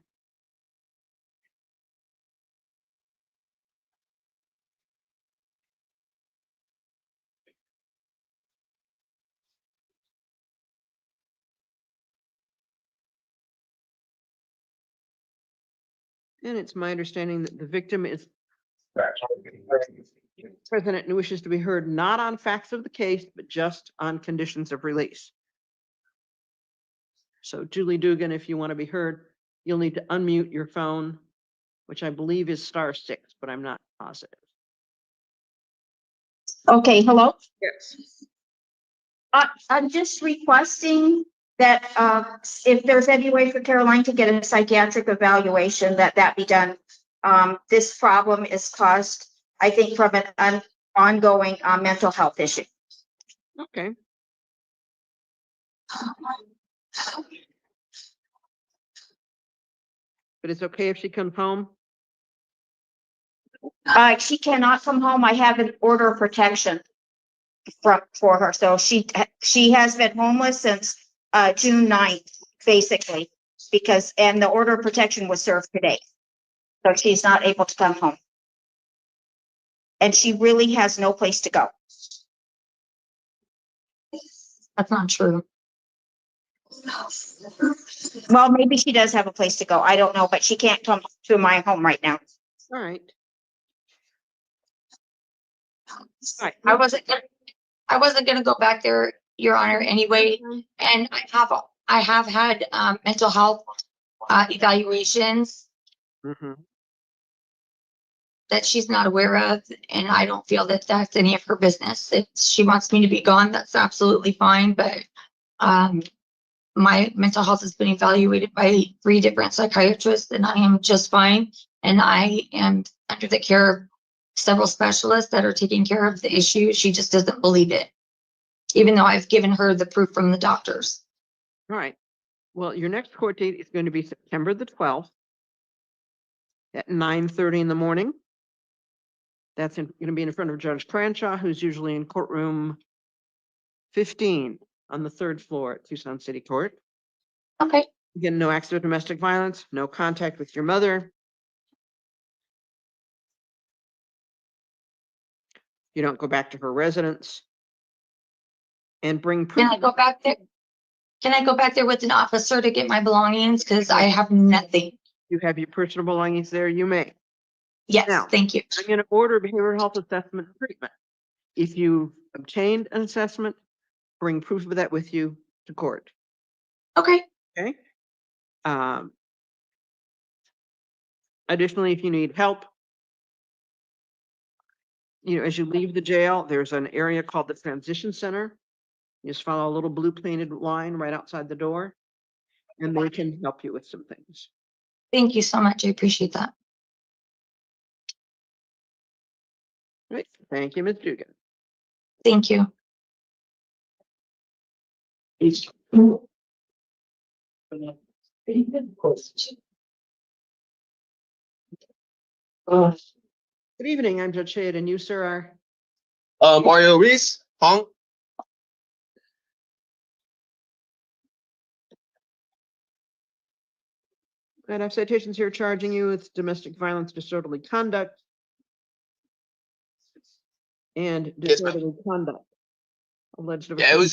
And it's my understanding that the victim is president and wishes to be heard not on facts of the case, but just on conditions of release. So Julie Dugan, if you want to be heard, you'll need to unmute your phone, which I believe is *6, but I'm not positive. Okay, hello. Yes. I'm just requesting that if there's any way for Caroline to get a psychiatric evaluation, that be done. This problem is caused, I think, from an ongoing mental health issue. Okay. But it's okay if she comes home? She cannot come home. I have an order of protection for her. So she has been homeless since June 9th, basically, and the order of protection was served today. So she's not able to come home. And she really has no place to go. That's not true. Well, maybe she does have a place to go. I don't know, but she can't come to my home right now. All right. I wasn't gonna go back there, Your Honor, anyway. And I have had mental health evaluations Mhm. that she's not aware of, and I don't feel that that's any of her business. If she wants me to be gone, that's absolutely fine, but my mental health has been evaluated by 3 different psychiatrists, and I am just fine. And I am under the care of several specialists that are taking care of the issue. She just doesn't believe it, even though I've given her the proof from the doctors. All right. Well, your next court date is going to be September the 12th at 9:30 in the morning. That's going to be in front of Judge Cranshaw, who's usually in courtroom 15 on the 3rd floor at Tucson City Court. Okay. Again, no acts of domestic violence, no contact with your mother. You don't go back to her residence. And bring proof. Can I go back there? Can I go back there with an officer to get my belongings? Because I have nothing. You have your personal belongings there, you may. Yes, Now, thank you. I'm going to order behavioral health assessment and treatment. If you obtained an assessment, bring proof of that with you to court. Okay. Okay. Additionally, if you need help, as you leave the jail, there's an area called the Transition Center. You just follow a little blue painted line right outside the door, and they can help you with some things. Thank you so much. I appreciate that. Right. Thank you, Ms. Dugan. Thank you. Good evening, I'm Judge Shade, and you, sir, are? Mario Reese, Hong. And I have citations here charging you with domestic violence, disorderly conduct, and disorderly conduct. Alleged. Yeah, it was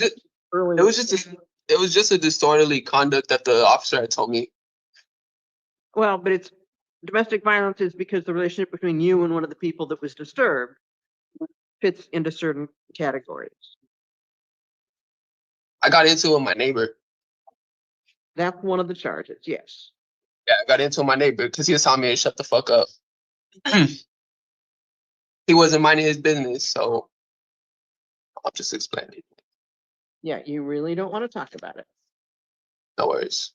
just a disorderly conduct that the officer had told me. Well, but it's domestic violence is because the relationship between you and one of the people that was disturbed fits into certain categories. I got into it with my neighbor. That's one of the charges, yes. Yeah, I got into it with my neighbor because he was telling me to shut the fuck up. He wasn't minding his business, so I'll just explain it. Yeah, you really don't want to talk about it. No worries.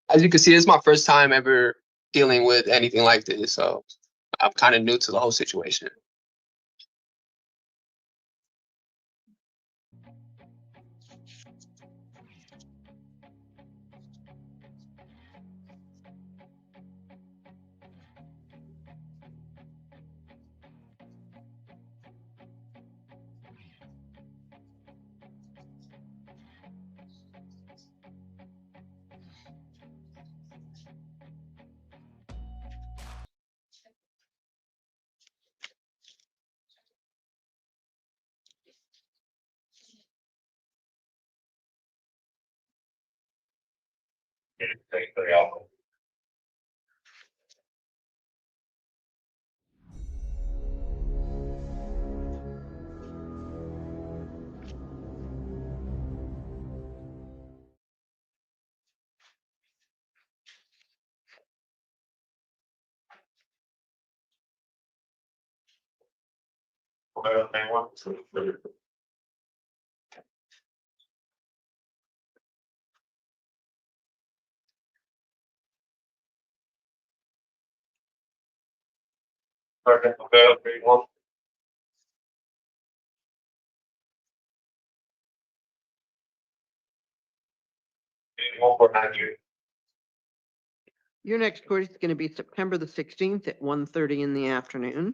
As you can see, it's my first time ever dealing with anything like this, so I'm kind of new to the whole situation. Your next court is going to be September the 16th at 1:30 in the afternoon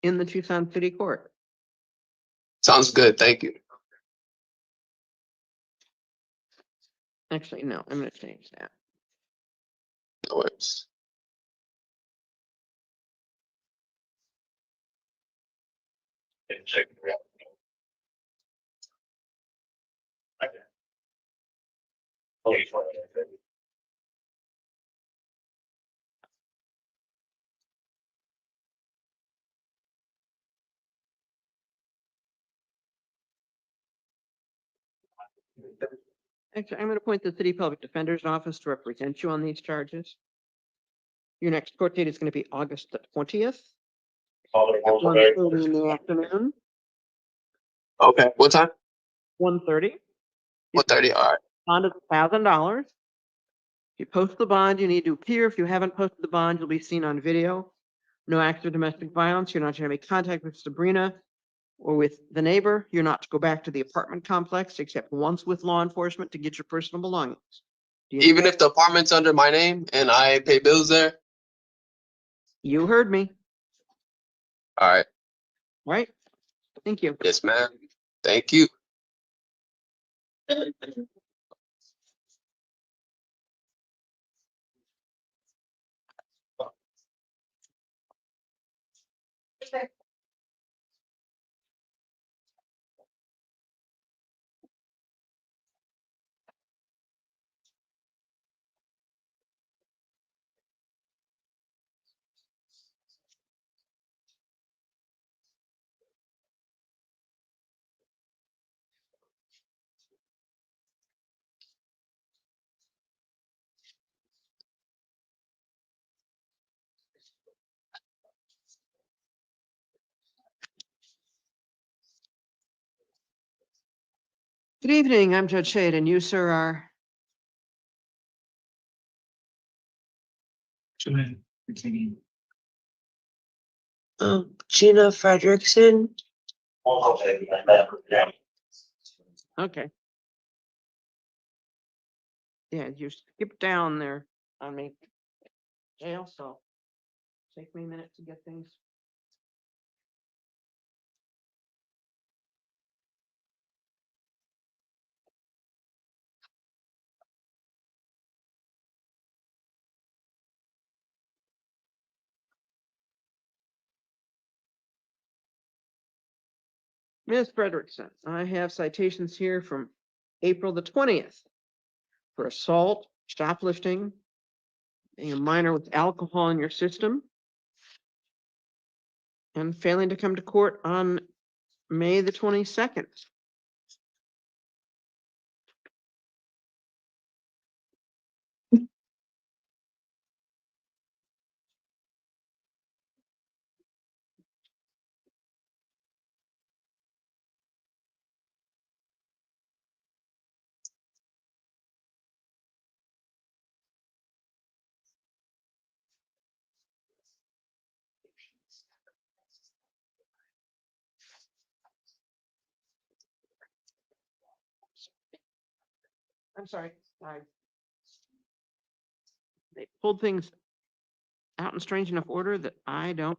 in the Tucson City Court. Sounds good. Thank you. Actually, no, I'm going to change that. No worries. Actually, I'm going to appoint the city public defender's office to represent you on these charges. Your next court date is going to be August the 20th, Call the at roll, 1:30 in the afternoon, Okay, what time? 1:30. 1:30, all right. Bond is $1,000. If you post the bond, you need to appear. If you haven't posted the bond, you'll be seen on video. No acts of domestic violence. You're not going to make contact with Sabrina or with the neighbor. You're not to go back to the apartment complex except once with law enforcement to get your personal belongings. Do you- Even if the apartment's under my name and I pay bills there? You heard me, All right, right? Thank you. yes, ma'am. Thank you. Good evening, I'm Judge Shade, and you, sir, are? Gina Frederickson. Okay. Yeah, you skipped down there on me. Jail, so take me a minute to get things. Ms. Frederickson, I have citations here from April the 20th for assault, shoplifting, being a minor with alcohol in your system, and failing to come to court on May the 22nd. I'm sorry, they pulled things out in strange enough order that I don't.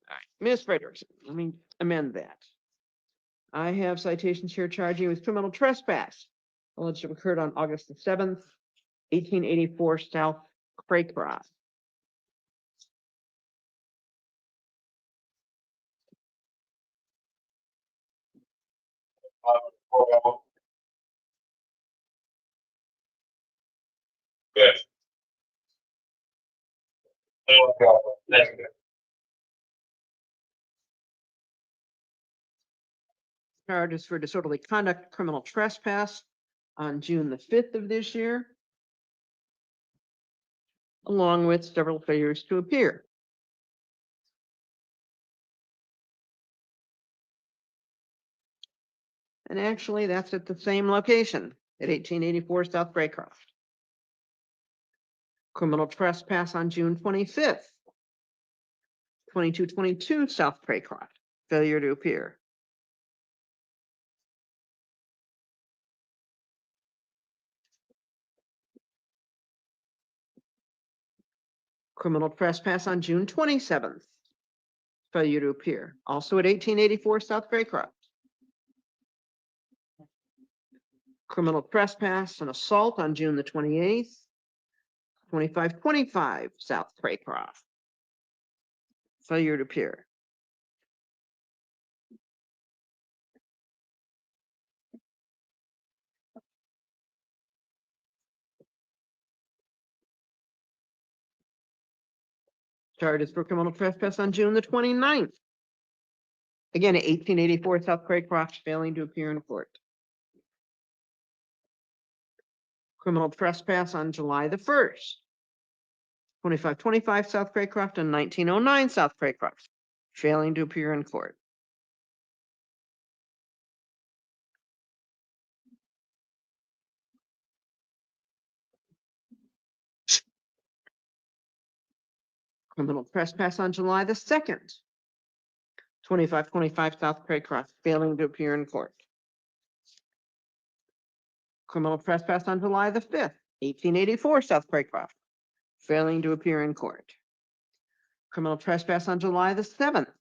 All right, Ms. Frederickson, let me amend that. I have citations here charging you with criminal trespass, alleged to have occurred on August the 7th, 1884 South Craycross. Yes. Charges for disorderly conduct, criminal trespass on June the 5th of this year, along with several failures to appear. And actually, that's at the same location at 1884 South Graycroft. Criminal trespass on June 25th, 2222 South Craycroft, failure to appear. Criminal trespass on June 27th, failure to appear, also at 1884 South Graycroft. Criminal trespass and assault on June the 28th, 2525 South Craycroft, failure to appear. Charges for criminal trespass on June the 29th. Again, 1884 South Craycroft, failing to appear in court. Criminal trespass on July the 1st. 2525 South Craycroft and 1909 South Craycroft, failing to appear in court. Criminal trespass on July the 2nd. 2525 South Craycroft, failing to appear in court. Criminal trespass on July the 5th, 1884 South Craycroft, failing to appear in court. Criminal trespass on July the 7th.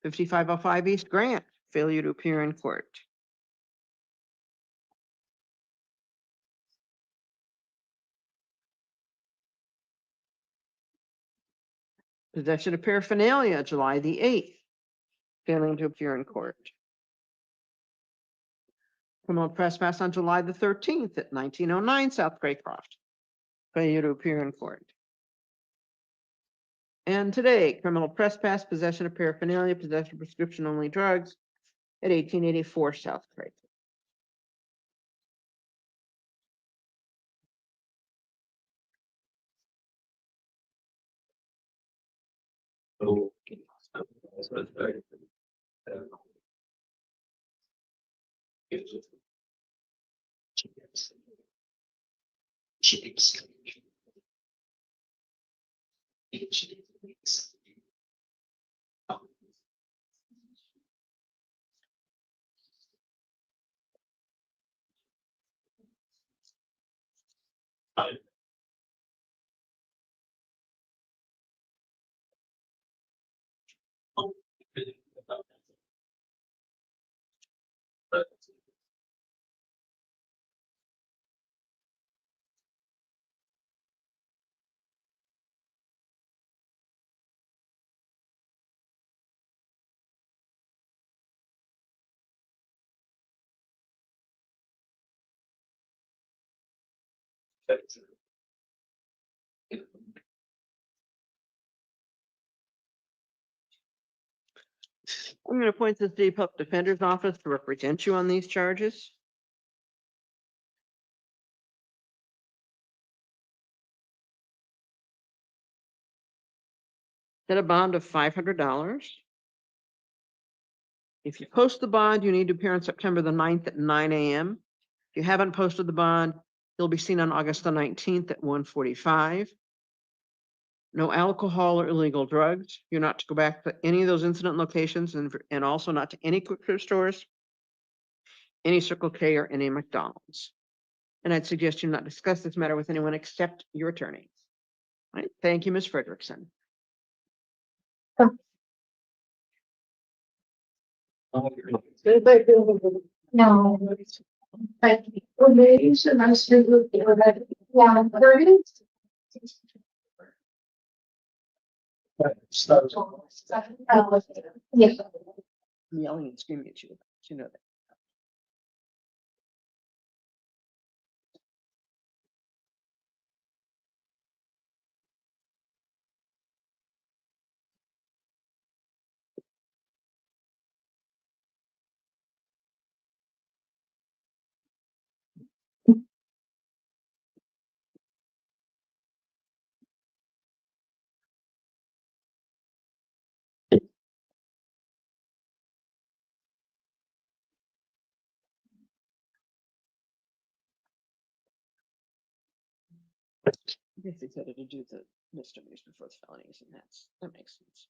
5505 East Grant, failure to appear in court. Possession of paraphernalia, July the 8th, failing to appear in court. Criminal trespass on July the 13th at 1909 South Craycroft, failure to appear in court. And today, criminal trespass, possession of paraphernalia, possession of prescription-only drugs at 1884 South Craycroft. I'm going to appoint the State Public Defender's Office to represent you on these charges. Set a bond of $500. If you post the bond, you need to appear on September the 9th at 9 a.m. If you haven't posted the bond, you'll be seen on August the 19th at 1:45. No alcohol or illegal drugs. You're not to go back to any of those incident locations and also not to any quick service stores, any Circle K or any McDonald's. And I'd suggest you not discuss this matter with anyone except your attorney. All right. Thank you, Ms. Frederickson. No. But ladies and I still look at that. Yeah, there it is. Yeah. I'm yelling and screaming at you. You know that. I guess they said to do the misdemeanors before the felonies, and that makes sense.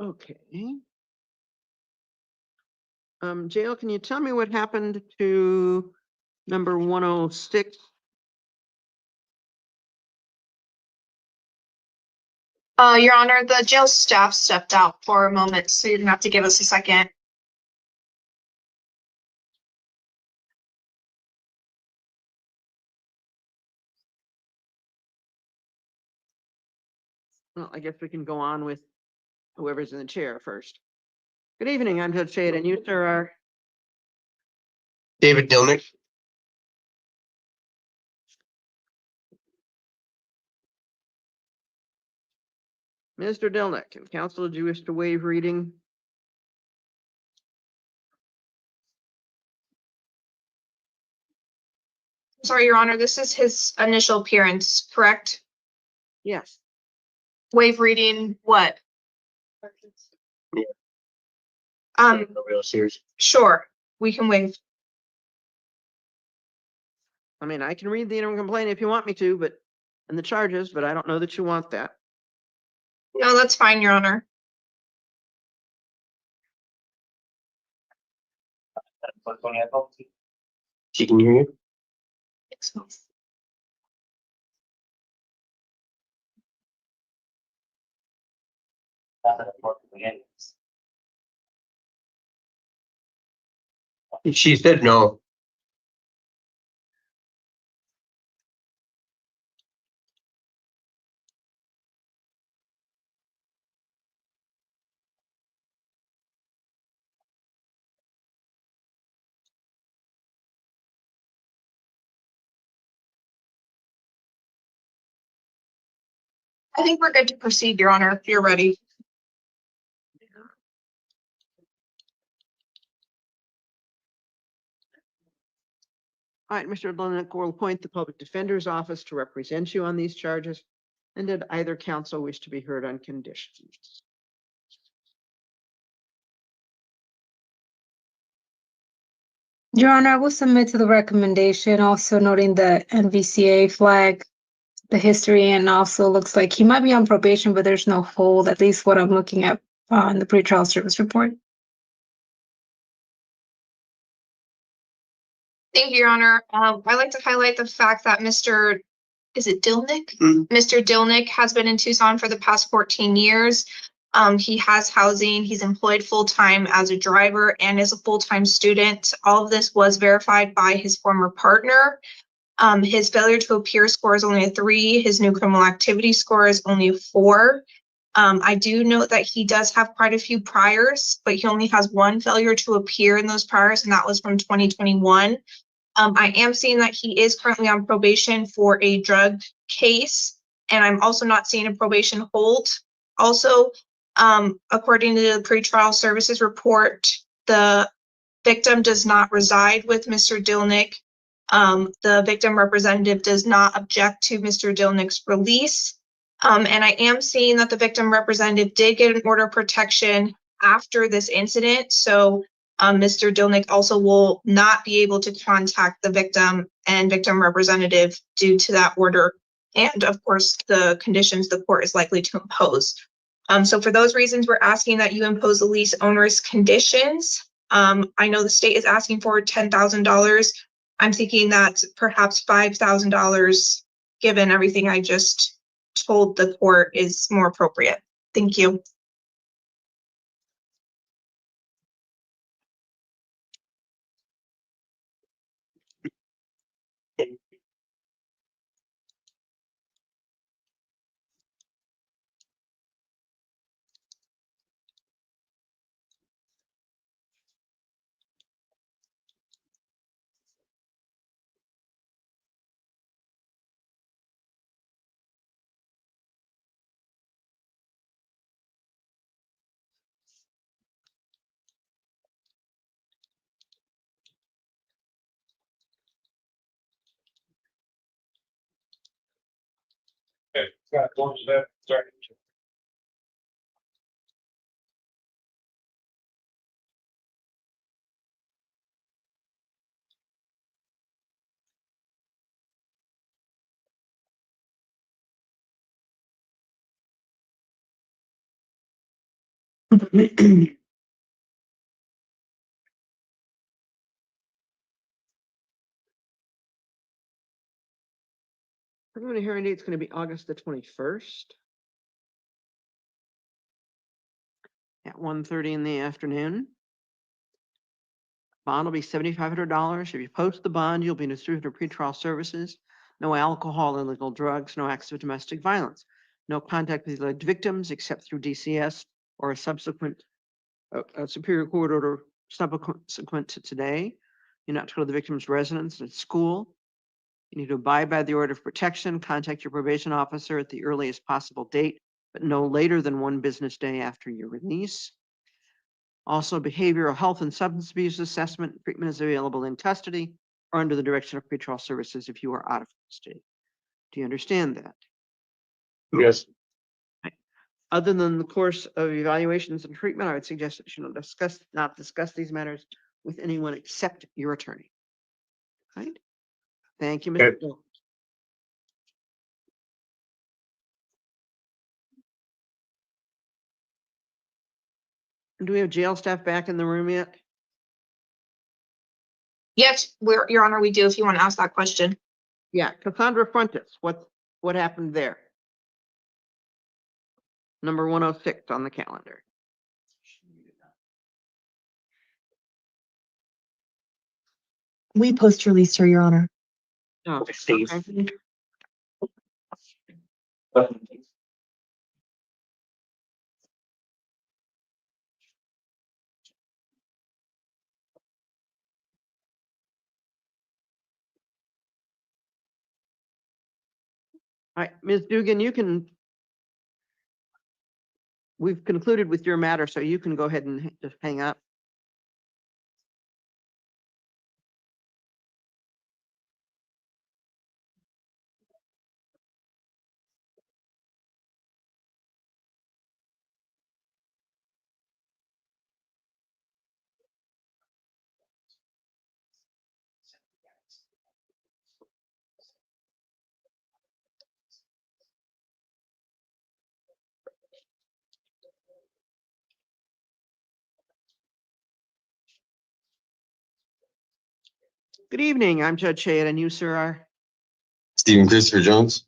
Okay. Jail, can you tell me what happened to number 106? Your Honor, the jail staff stepped out for a moment, so you're gonna have to give us a second. Well, I guess we can go on with whoever's in the chair first. Good evening, I'm Judge Shade, and you, sir, are David Dnick. Mr. Dillnick. And counsel, do you wish to waive reading? Sorry, Your Honor, this is his initial appearance, correct? Yes. Waive reading what? No real serious. Sure, we can waive. I mean, I can read the interim complaint if you want me to, but, and the charges, but I don't know that you want that. No, that's fine, Your Honor. She can hear you. She said no. I think we're good to proceed, Your Honor, if you're ready. All right, Mr. Dillnick will appoint the public defender's office to represent you on these charges. And did either counsel wish to be heard on conditions? Your Honor, I will submit to the recommendation, also noting the NVCA flag, the history, and also looks like he might be on probation, but there's no hold, at least what I'm looking at on the pretrial service report. Thank you, Your Honor. I'd like to highlight the fact that is it Dillnick? Mr. Dillnick has been in Tucson for the past 14 years. He has housing. He's employed full-time as a driver and is a full-time student. All of this was verified by his former partner. His failure to appear score is only a 3. His new criminal activity score is only a 4. I do note that he does have quite a few priors, but he only has 1 failure to appear in those priors, and that was from 2021. I am seeing that he is currently on probation for a drug case, and I'm also not seeing a probation hold. Also, according to the pretrial services report, the victim does not reside with Mr. Dillnick. The victim representative does not object to Mr. Dillnick's release. And I am seeing that the victim representative did get an order of protection after this incident. So Mr. Dillnick also will not be able to contact the victim and victim representative due to that order. And of course, the conditions the court is likely to impose. So for those reasons, we're asking that you impose the least onerous conditions. I know the state is asking for $10,000. I'm thinking that perhaps $5,000, given everything I just told the court, is more appropriate. Thank you. Okay, got one step, sorry. Preliminary hearing date is going to be August the 21st at 1:30 in the afternoon. Bond will be $7,500. If you post the bond, you'll be distributed pretrial services, no alcohol, illegal drugs, no acts of domestic violence. No contact with alleged victims except through DCS or a subsequent a Superior Court order subsequent to today. You're not to go to the victim's residence at school. You need to abide by the order of protection, contact your probation officer at the earliest possible date, but no later than 1 business day after your release. Also, behavioral health and substance abuse assessment treatment is available in custody or under the direction of pretrial services if you are out of custody. Do you understand that? Yes. Other than the course of evaluations and treatment, I would suggest that you not discuss these matters with anyone except your attorney. Right? Thank you, Mr. Okay. Jones. Do we have jail staff back in the room yet? Yes, Your Honor, we do, if you want to ask that question. Yeah, Cassandra Frontis, what happened there? Number 106 on the calendar. We post-released her, Your Honor. Oh, Steve. okay. All right, Ms. Dugan, we've concluded with your matter, so you can go ahead and just hang up. Good evening, I'm Judge Shade, and you, sir, are? Stephen Christopher Jones.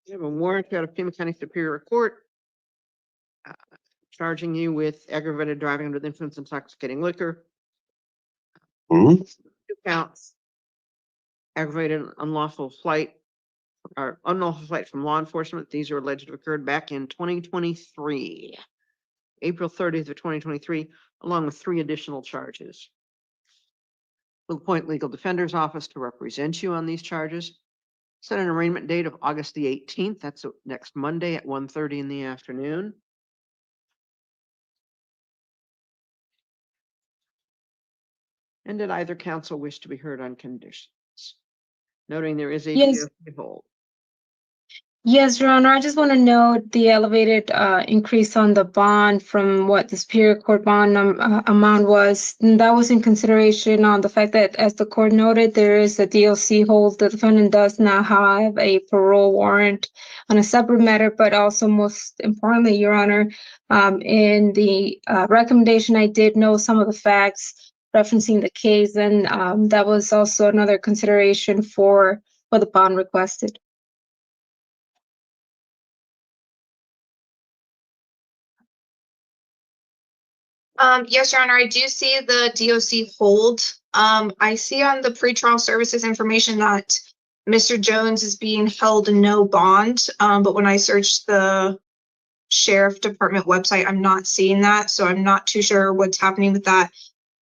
You have a warrant out of Pima County Superior Court charging you with aggravated driving under the influence of intoxicating liquor. Mhm. 2 counts. Aggravated unlawful flight or unlawful flight from law enforcement. These are alleged to have occurred back in 2023, April 30th of 2023, along with 3 additional charges. We'll appoint legal defender's office to represent you on these charges. Set an arraignment date of August the 18th. That's next Monday at 1:30 in the afternoon. And did either counsel wish to be heard on conditions? Noting there is a Yes. DOC hold. Yes, Your Honor, I just want to note the elevated increase on the bond from what the Superior Court bond amount was. And that was in consideration on the fact that, as the court noted, there is a DLC hold. The defendant does not have a parole warrant on a separate matter, but also most importantly, Your Honor, in the recommendation, I did know some of the facts referencing the case, and that was also another consideration for the bond requested. Yes, Your Honor, I do see the DOC hold. I see on the pretrial services information that Mr. Jones is being held in no bond. But when I search the sheriff department website, I'm not seeing that. So I'm not too sure what's happening with that.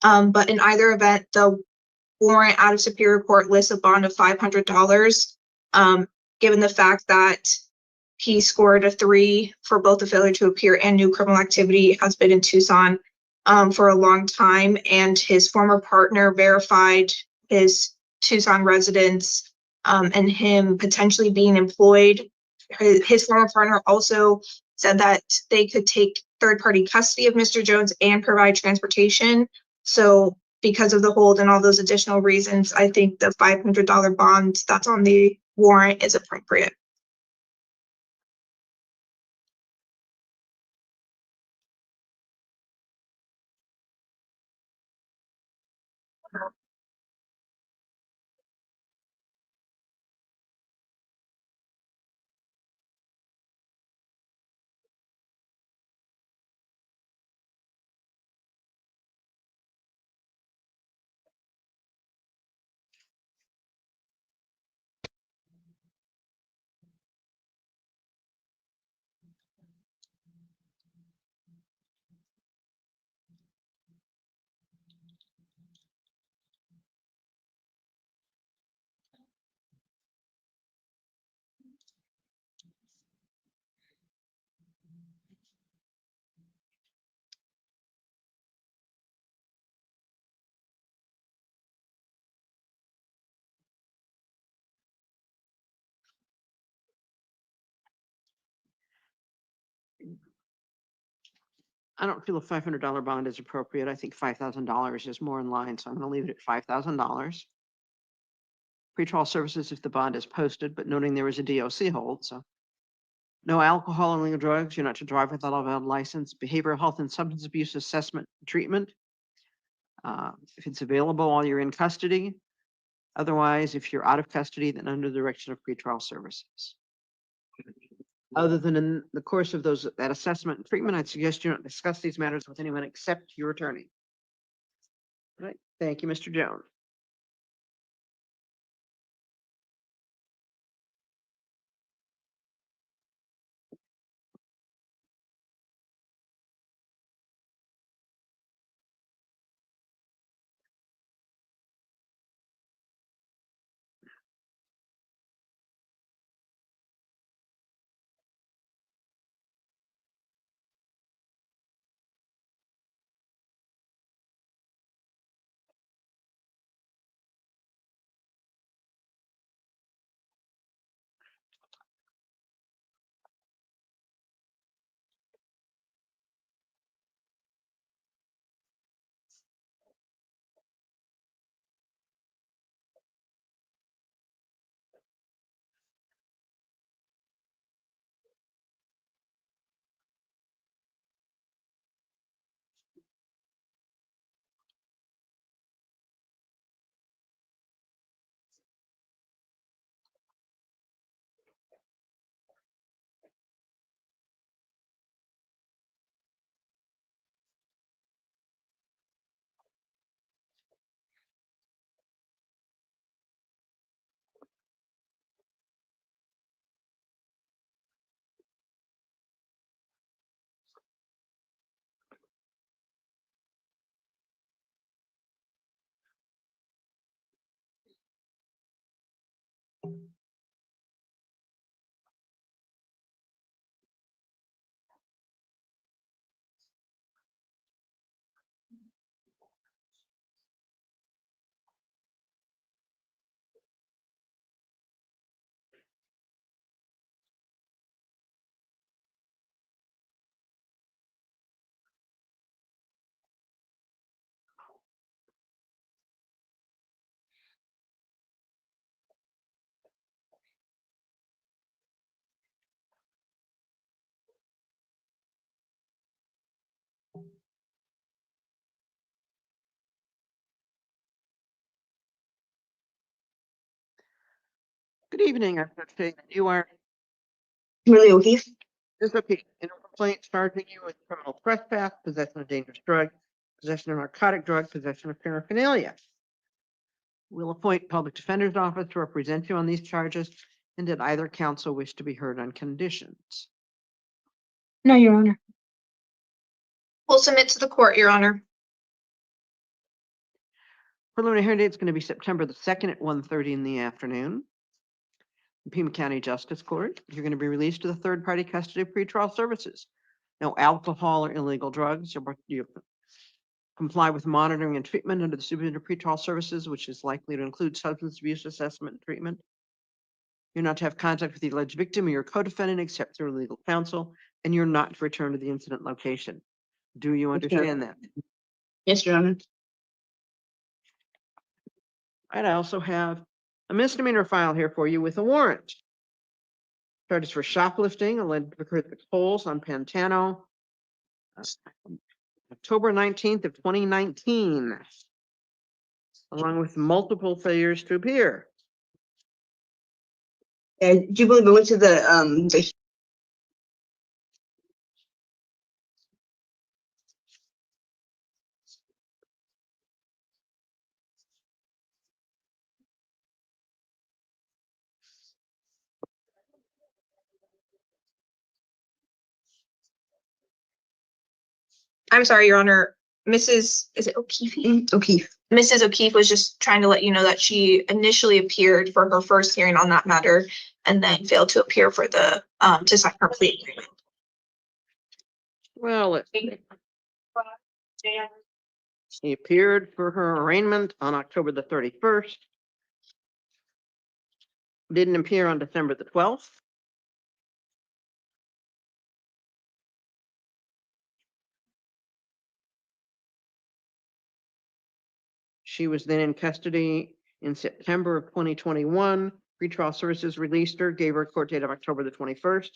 But in either event, the warrant out of Superior Court lists a bond of $500. Given the fact that he scored a 3 for both the failure to appear and new criminal activity, has been in Tucson for a long time, and his former partner verified his Tucson residence and him potentially being employed. His former partner also said that they could take third-party custody of Mr. Jones and provide transportation. So because of the hold and all those additional reasons, I think the $500 bond that's on the warrant is appropriate. I don't feel a $500 bond is appropriate. I think $5,000 is more in line, so I'm gonna leave it at $5,000. Pretrial services if the bond is posted, but noting there is a DOC hold, so. No alcohol and illegal drugs. You're not to drive without a valid license. Behavioral health and substance abuse assessment and treatment. If it's available while you're in custody. Otherwise, if you're out of custody, then under the direction of pretrial services. Other than in the course of that assessment and treatment, I'd suggest you not discuss these matters with anyone except your attorney. All right, thank you, Mr. Jones. Good evening. I'm Judge Fagan. You are Really, O'Keefe? This is okay. In a complaint charging you with criminal trespass, possession of dangerous drug, possession of narcotic drug, possession of paraphernalia. We'll appoint public defender's office to represent you on these charges, and did either counsel wish to be heard on conditions? No, Your Honor. We'll submit to the court, Your Honor. Preliminary hearing date is going to be September the 2nd at 1:30 in the afternoon. Pima County Justice Court. You're going to be released to the third-party custody of pretrial services. No alcohol or illegal drugs. You comply with monitoring and treatment under the supervision of pretrial services, which is likely to include substance abuse assessment and treatment. You're not to have contact with the alleged victim or your co-defendant except through legal counsel, and you're not to return to the incident location. Do you understand that? Yes, Your Honor. I'd also have a misdemeanor file here for you with a warrant. Charges for shoplifting, alleged to occur at the Coles on Pantano, October 19th of 2019, along with multiple failures to appear. And do you believe it went to the I'm sorry, Your Honor. Is it O'Keefe? O'Keefe? Mrs. O'Keefe was just trying to let you know that she initially appeared for her first hearing on that matter and then failed to appear for the, to sign her plea agreement. Well, she appeared for her arraignment on October the 31st. Didn't appear on December the 12th. She was then in custody in September of 2021. Pretrial services released her, gave her a court date of October the 21st.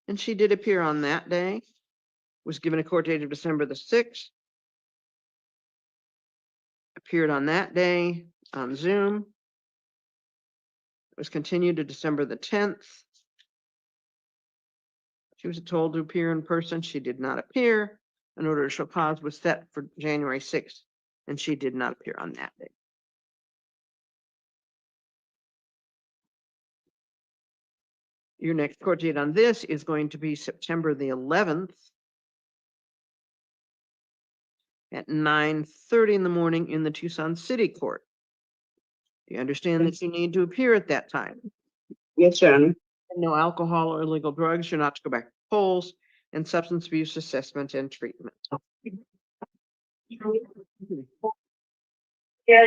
And she did appear on that day, was given a court date of December the 6th. Appeared on that day on Zoom. Was continued to December the 10th. She was told to appear in person. She did not appear. An order to show cause was set for January 6th, and she did not appear on that day. Your next court date on this is going to be September the 11th at 9:30 in the morning in the Tucson City Court. You understand that you need to appear at that time. Yes, Your Honor. No alcohol or illegal drugs. You're not to go back to polls, and substance abuse assessment and treatment. Yeah.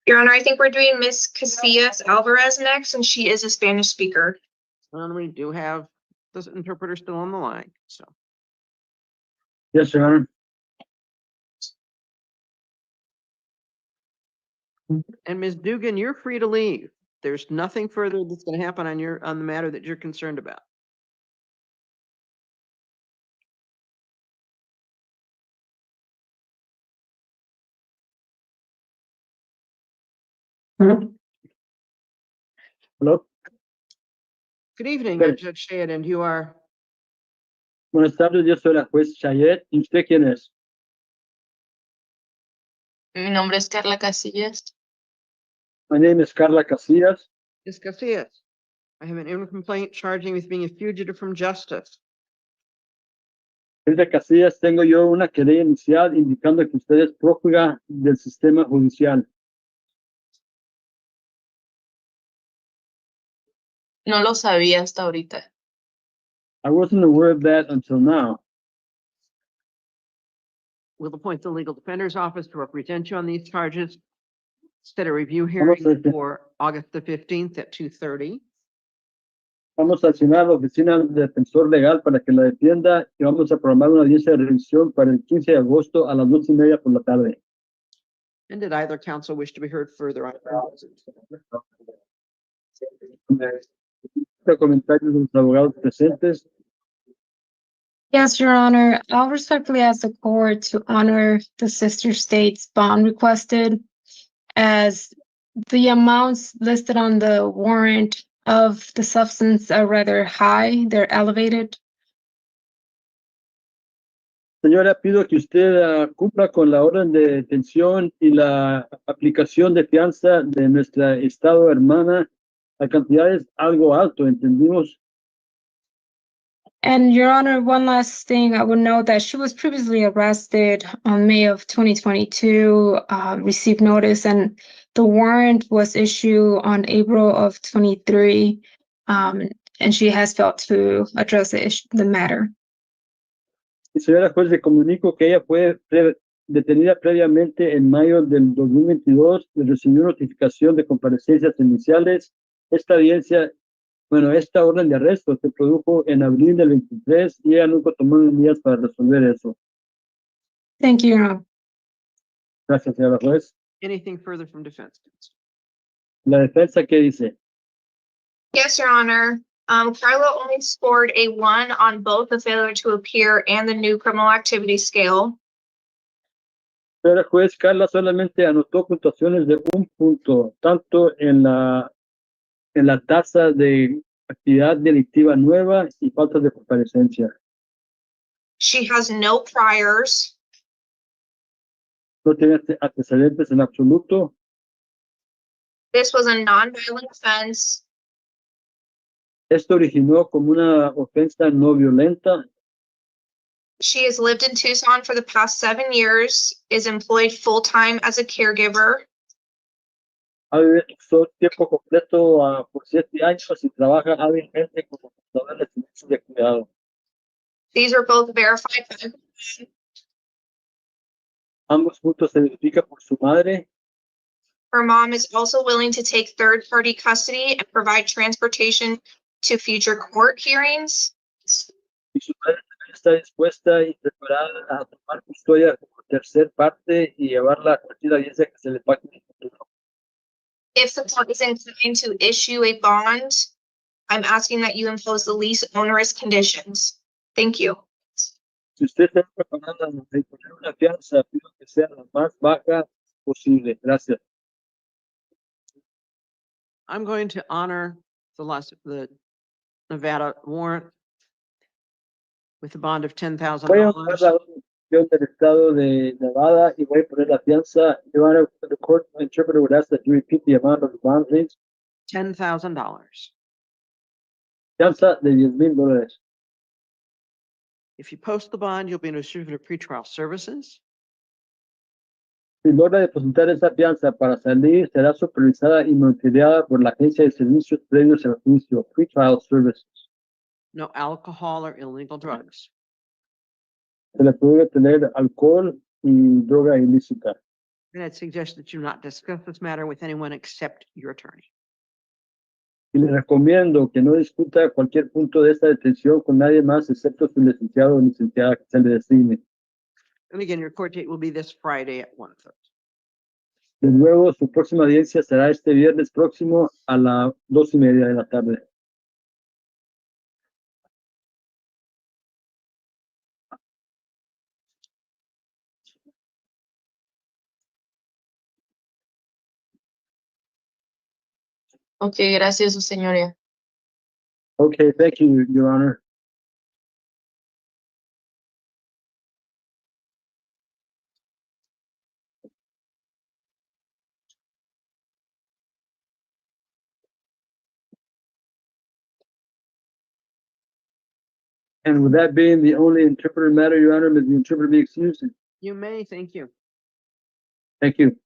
Your Honor, I think we're doing Miss Casillas Alvarez next, and she is a Spanish speaker. And we do have the interpreter still on the line, so. Yes, Your Honor. And Ms. Dugan, you're free to leave. There's nothing further that's going to happen on the matter that you're concerned about. Hello. Good evening, Good. Judge Shea, and you are. Buenas tardes, yo soy la juez Chayet. ¿Y usted quién es? Mi nombre es Carla Casillas. My name is Carla Casillas. Ms. Casillas, I have an imminent complaint charging you with being a fugitive from justice. Señorita Casillas, tengo yo una querella inicial indicando que usted es prófuga del sistema judicial. No lo sabía hasta ahorita. I wasn't aware of that until now. We'll appoint the legal defender's office to represent you on these charges. Set a review Vamos hearing a- for August the 15th at 2:30. Vamos a asignar la oficina del defensor legal para que la defienda y vamos a programar una audiencia de revisión para el 15 de agosto a las 2:30 por la tarde. And did either counsel wish to be heard further on? Comentarios de los abogados presentes. Yes, Your Honor, I'll respectfully ask the court to honor the sister state's bond requested as the amounts listed on the warrant of the substance are rather high, they're elevated. Señora, pido que usted cumpla con la orden de detención y la aplicación de fianza de nuestra estado hermana. La cantidad es algo alto, ¿entendimos? And Your Honor, one last thing, I would note that she was previously arrested on May of 2022, received notice, and the warrant was issued on April of 23. And she has failed to address the matter. Y señora juez, le comunico que ella fue detenida previamente en mayo del 2022 y recibió notificación de comparecencias iniciales. Esta audiencia, esta orden de arresto se produjo en abril del 23 y ella nunca tomó medidas para resolver eso. Thank you, Your Honor. Gracias, señora juez. Anything further from defense? La defensa, ¿qué dice? Yes, Your Honor. Carla only scored a 1 on both the failure to appear and the new criminal activity scale. Señora juez, Carla solamente anotó puntuaciones de 1 punto, tanto en la tasa de actividad delictiva nueva y falta de comparecencia. She has no priors. No tiene antecedentes en absoluto. This was a non-violent offense. Esto originó como una ofensa no violenta. She has lived in Tucson for the past 7 years, is employed full-time as a caregiver. Ha vivido tiempo completo por 7 años y trabaja hábilmente como prestadora de servicios de cuidado. These are both verified by her. Ambos puntos se verifican por su madre. Her mom is also willing to take third-party custody and provide transportation to future court hearings. Y su madre también está dispuesta y preparada a tomar custodia como tercer parte y llevarla a cualquier audiencia que se le pague en el futuro. If the court is inclined to issue a bond, I'm asking that you impose the least onerous conditions. Thank you. Si usted está preparada a imponer una fianza, pido que sea la más baja posible. Gracias. I'm going to honor the Nevada warrant with a bond of Voy a honrar $10,000. la orden del estado de Nevada y voy a poner la fianza. Your Honor, the court interpreter would ask that you repeat the amount of the bond, please. $10,000. Fianza de $10,000. If you post the bond, you'll be in a certificate of pretrial services. Si logra depositar esa fianza para salir, será supervisada y monitoreada por la Agencia de Servicios Previos al Juicio, Pretrial Services. No alcohol or illegal drugs. Se le puede tener alcohol y droga ilícita. And I'd suggest that you not discuss this matter with anyone except your attorney. Y le recomiendo que no discuta cualquier punto de esta detención con nadie más excepto su licenciado o licenciada que se le designe. And again, your court date will be this Friday at 1:30. De nuevo, su próxima audiencia será este viernes próximo a las 2:30 de la tarde. Ok, gracias, su señoría. Okay, thank you, Your Honor. And with that being the only interpreter matter, Your Honor, may the interpreter be excused? You may, thank you. Thank you.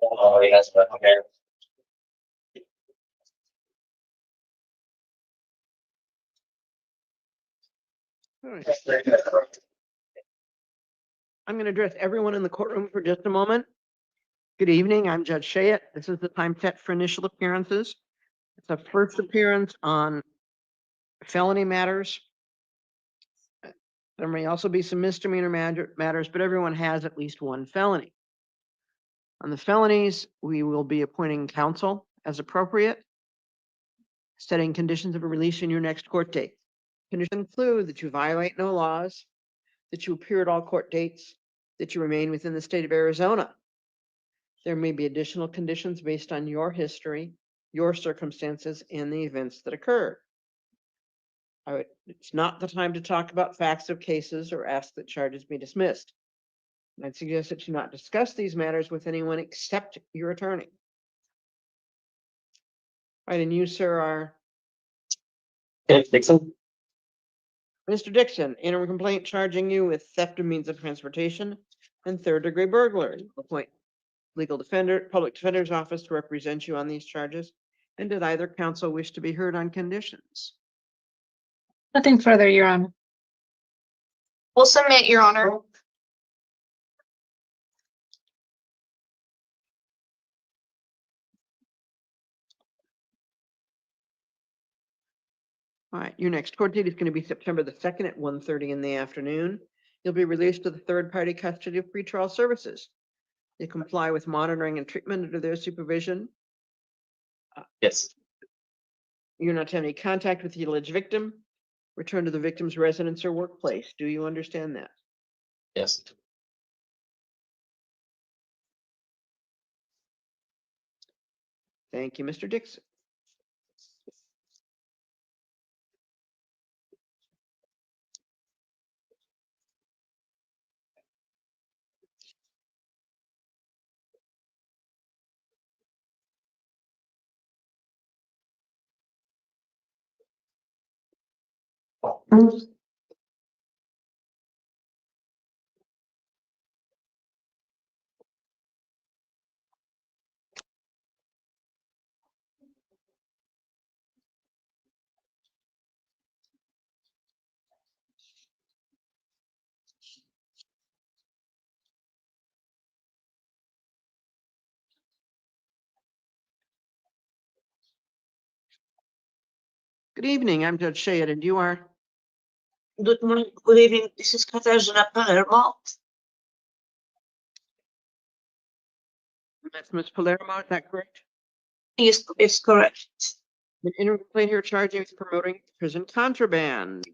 Oh, yes, but okay. All right. I'm going to address everyone in the courtroom for just a moment. Good evening, I'm Judge Shayette. This is the time set for initial appearances. It's a first appearance on felony matters. There may also be some misdemeanor matters, but everyone has at least one felony. On the felonies, we will be appointing counsel as appropriate, setting conditions of release in your next court date. Conditions include that you violate no laws, that you appear at all court dates, that you remain within the state of Arizona. There may be additional conditions based on your history, your circumstances, and the events that occurred. It's not the time to talk about facts of cases or ask that charges be dismissed. I'd suggest that you not discuss these matters with anyone except your attorney. All right, and you, sir, are Dixon? Mr. Dixon, interim complaint charging you with theft of means of transportation and third-degree burglary. Appoint legal defender, public defender's office to represent you on these charges. And did either counsel wish to be heard on conditions? Nothing further, Your Honor. We'll submit, Your Honor. All right, your next court date is going to be September the 2nd at 1:30 in the afternoon. You'll be released to the third-party custody of pretrial services. You comply with monitoring and treatment under their supervision. Yes. You're not to have any contact with the alleged victim. Return to the victim's residence or workplace. Do you understand that? Yes. Thank you, Mr. Dixon. Good evening, I'm Judge Shayad, and you are? Good morning, good evening. This is Katarzyna Palermo. That's Ms. Palermo, is that correct? Yes, it's correct. An interim complaint here charging with promoting prison contraband.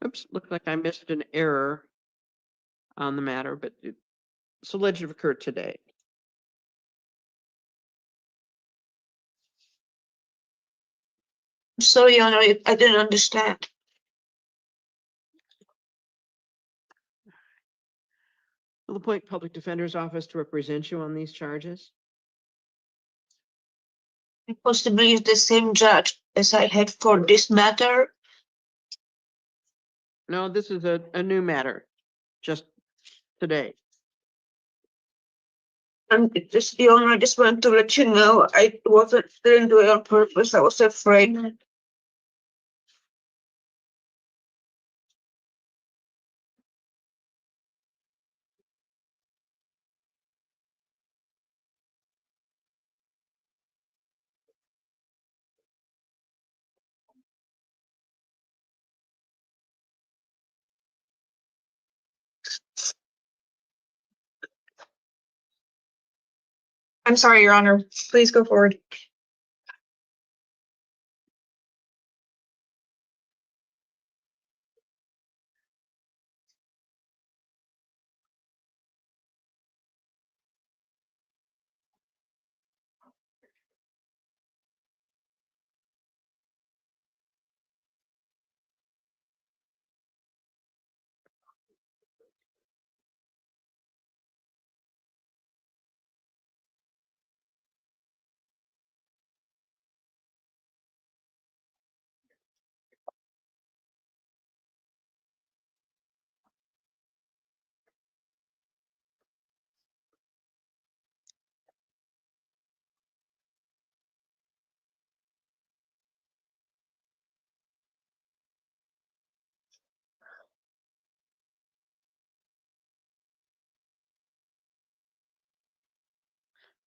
Oops, looks like I missed an error on the matter, but it's alleged to have occurred today. Sorry, Your Honor, I didn't understand. Will appoint public defender's office to represent you on these charges? Possibly it's the same judge as I had for this matter. No, this is a new matter, just today. And just, Your Honor, I just want to let you know I didn't do it on purpose. I was afraid. I'm sorry, Your Honor. Please go forward.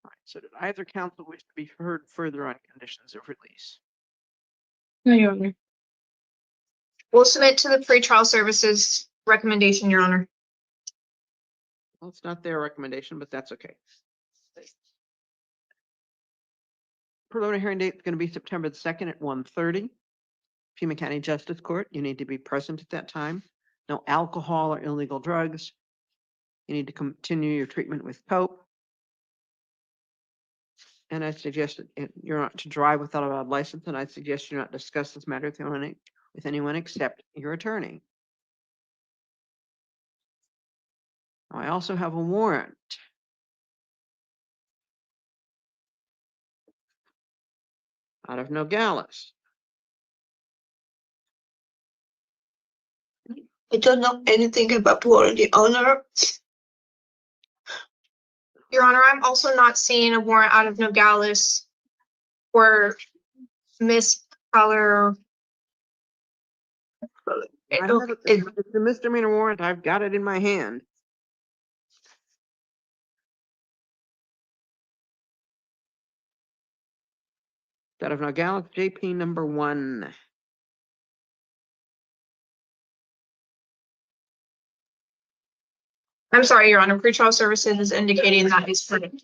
All right, so did either counsel wish to be heard further on conditions of release? No, Your Honor. We'll submit to the pretrial services recommendation, Your Honor. Well, it's not their recommendation, but that's okay. Preliminary hearing date is going to be September the 2nd at 1:30. Pima County Justice Court, you need to be present at that time. No alcohol or illegal drugs. You need to continue your treatment with cope. And I suggest that you're not to drive without a valid license, and I suggest you not discuss this matter with anyone except your attorney. I also have a warrant. Out of Nogales. I don't know anything about warrant, Your Honor. Your Honor, I'm also not seeing a warrant out of Nogales for Miss Keller. It's a misdemeanor warrant. I've got it in my hand. Out of Nogales, JP number 1. I'm sorry, Your Honor, pretrial services is indicating that is correct.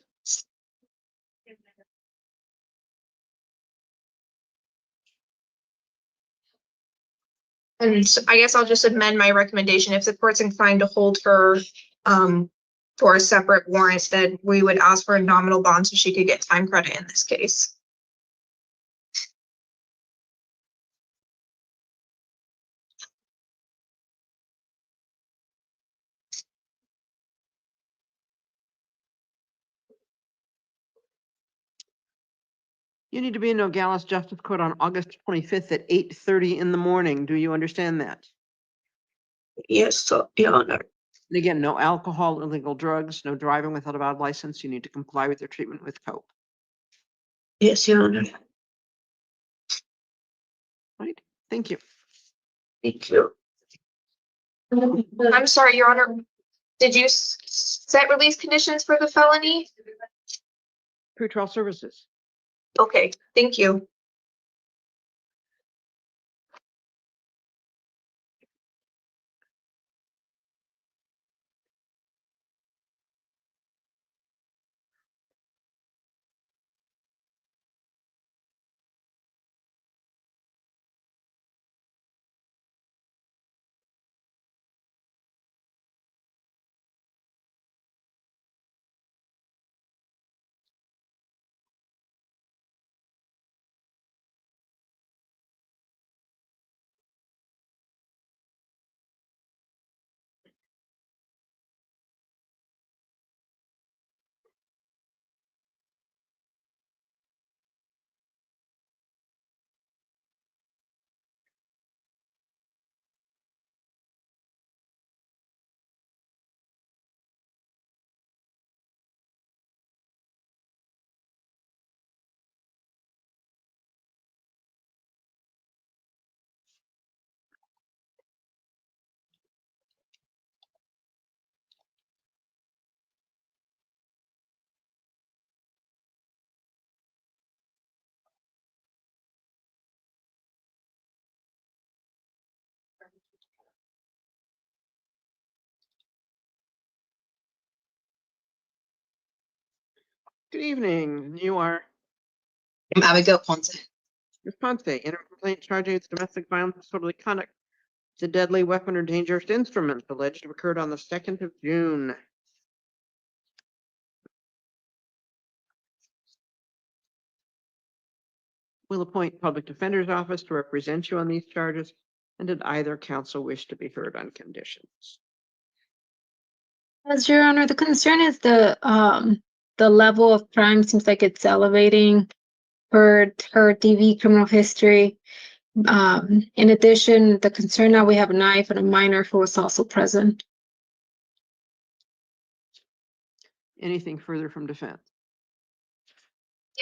And so I guess I'll just amend my recommendation. If the court's inclined to hold her for a separate warrant, then we would ask for a nominal bond so she could get time credit in this case. You need to be in Nogales Justice Court on August 25th at 8:30 in the morning. Do you understand that? Yes, so, Your Honor. And again, no alcohol, illegal drugs, no driving without a valid license. You need to comply with your treatment with coke. Yes, Your Honor. Right? Thank you. Thank you. I'm sorry, Your Honor. Did you set release conditions for the felony? Pretrial services. Okay, thank you. Good evening. You are I'm Abigail Pon. Ms. Ponce, in a complaint charging with domestic violence, disorderly conduct. It's a deadly weapon or dangerous instrument alleged to have occurred on the 2nd of June. Will appoint public defender's office to represent you on these charges, and did either counsel wish to be heard on conditions? As Your Honor, the concern is the level of crime seems like it's elevating for her DV criminal history. In addition, the concern now we have a knife and a minor who was also present. Anything further from defense?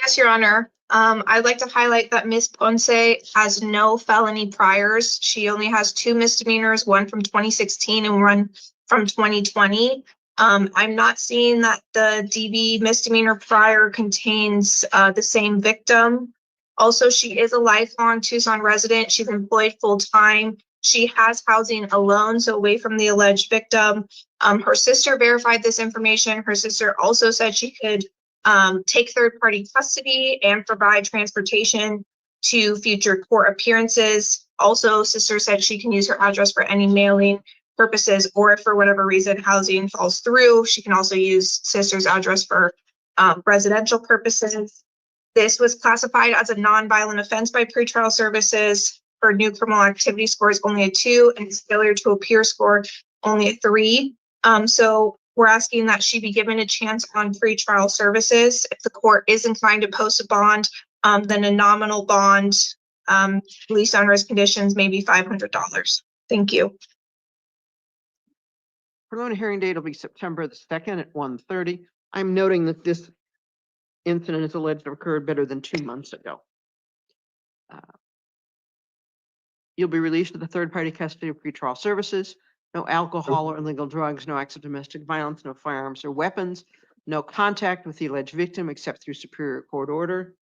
Yes, Your Honor. I'd like to highlight that Ms. Ponce has no felony priors. She only has 2 misdemeanors, one from 2016 and one from 2020. I'm not seeing that the DV misdemeanor prior contains the same victim. Also, she is a lifelong Tucson resident. She's employed full-time. She has housing alone, so away from the alleged victim. Her sister verified this information. Her sister also said she could take third-party custody and provide transportation to future court appearances. Also, sister said she can use her address for any mailing purposes, or if for whatever reason housing falls through, she can also use sister's address for residential purposes. This was classified as a non-violent offense by pretrial services. Her new criminal activity score is only a 2, and his failure to appear score only a 3. So we're asking that she be given a chance on pretrial services. If the court is inclined to post a bond, then a nominal bond, lease on risk conditions, maybe $500. Thank you. Preliminary hearing date will be September the 2nd at 1:30. I'm noting that this incident is alleged to have occurred better than 2 months ago. You'll be released to the third-party custody of pretrial services. No alcohol or illegal drugs, no acts of domestic violence, no firearms or weapons, no contact with the alleged victim except through superior court order.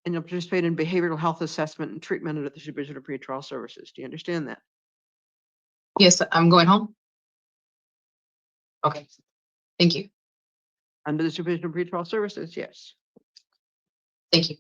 And you'll participate in behavioral health assessment and treatment under the supervision of pretrial services. Do you understand that? Yes, I'm going home. Okay, thank you. Under the supervision of pretrial services, yes. Thank you.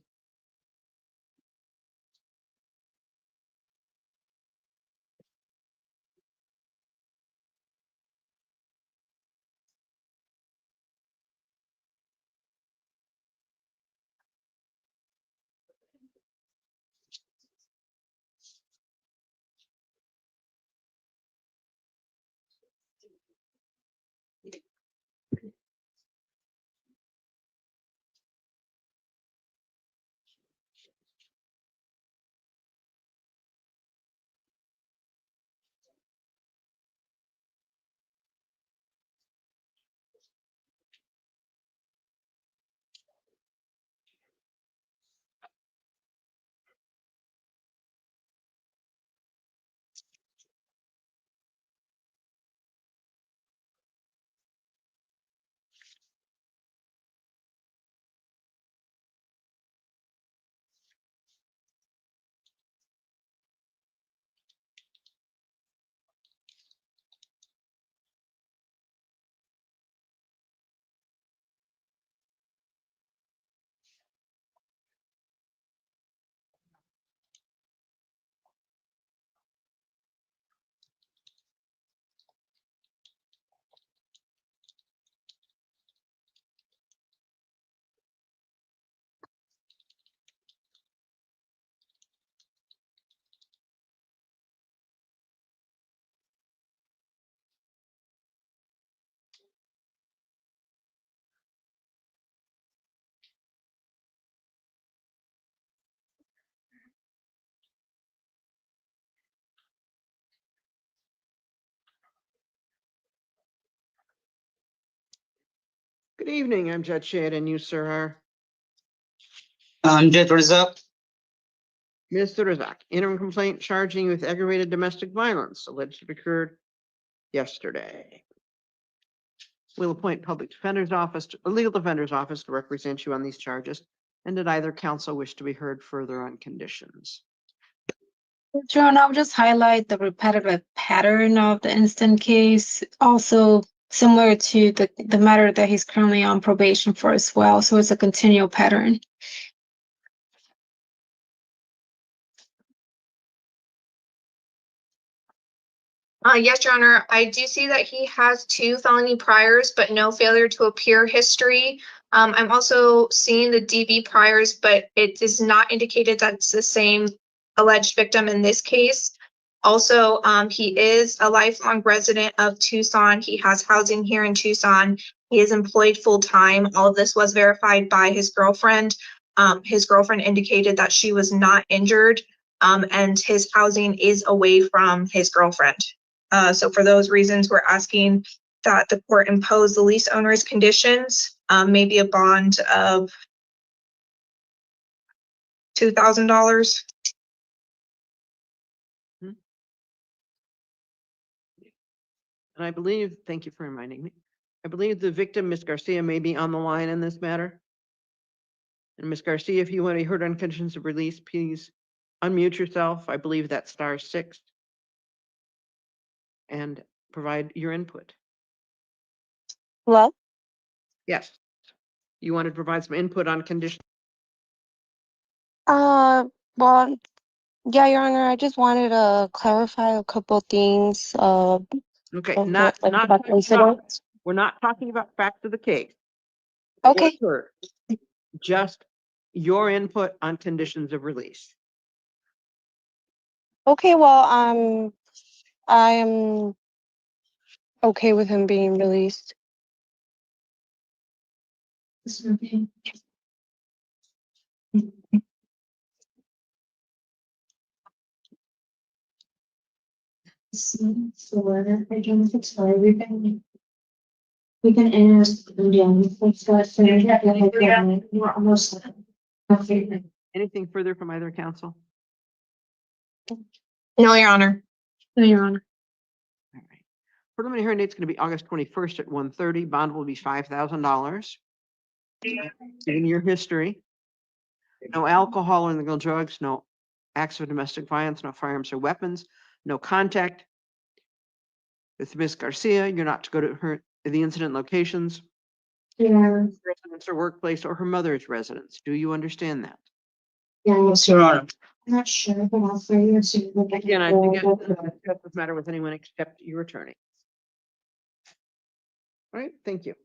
Good evening, I'm Judge Shedd, and you, sir, are? Judge Razak. Mr. Razak, interim complaint charging you with aggravated domestic violence alleged to have occurred yesterday. We'll appoint public defender's office, a legal defender's office to represent you on these charges. And did either counsel wish to be heard further on conditions? John, I'll just highlight the repetitive pattern of the instant case, also similar to the matter that he's currently on probation for as well. So it's a continual pattern. Yes, Your Honor, I do see that he has 2 felony priors, but no failure to appear history. I'm also seeing the DV priors, but it is not indicated that it's the same alleged victim in this case. Also, he is a lifelong resident of Tucson. He has housing here in Tucson. He is employed full-time. All of this was verified by his girlfriend. His girlfriend indicated that she was not injured, and his housing is away from his girlfriend. So for those reasons, we're asking that the court impose the lease owner's conditions, maybe a bond of $2,000. And I believe, thank you for reminding me, I believe the victim, Ms. Garcia, may be on the line in this matter. And Ms. Garcia, if you want to be heard on conditions of release, please unmute yourself. I believe that's *6. And provide your input. Hello? Yes. You wanted to provide some input on conditions? Well, yeah, Your Honor, I just wanted to clarify a couple things. Okay, of not the talking about, incident. we're not talking about facts of the case. Okay. Or just your input on conditions of release. Okay, well, I am okay with him being released. We can end we're almost done. Anything further from either council? No, Your Honor. No, Your Honor. All right. Preliminary hearing date's going to be August 21st at 1:30. Bond will be $5,000. Given your history, no alcohol or illegal drugs, no acts of domestic violence, no firearms or weapons, no contact with Ms. Garcia. You're not to go to the incident locations, Yeah. residence or workplace, or her mother's residence. Do you understand that? Yes, Your Honor. I'm not sure, but I'll say you soon. Again, I think it doesn't discuss this matter with anyone except your attorney. All right, thank you.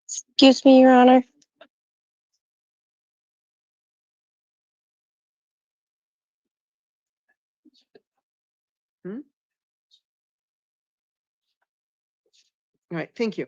Excuse me, Your Honor. All right, thank you.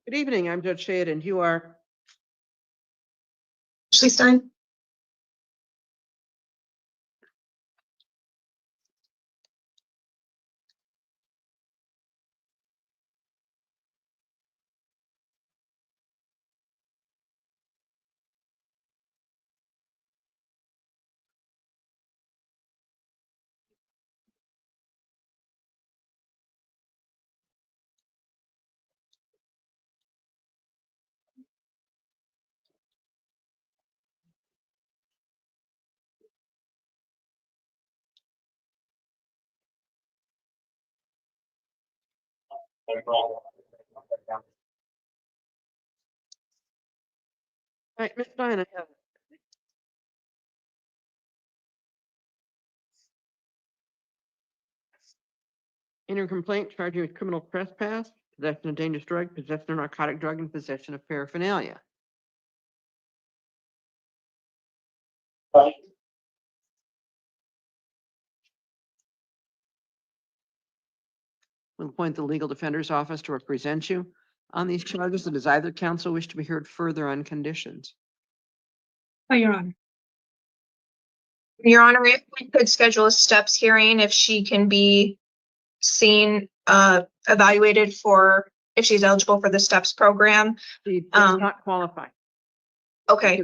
Good evening, I'm Judge Shade, and you are? Ashley Stein. All right, Ms. Stein, I have. In your complaint, charging with criminal trespass, possession of dangerous drug, possession of narcotic drug, and possession of paraphernalia. We'll appoint the legal defender's office to represent you on these charges. Does either counsel wish to be heard further on conditions? Oh, Your Honor. Your Honor, if we could schedule a steps hearing, if she can be seen, evaluated for, if she's eligible for the steps program. She does not qualify. Okay.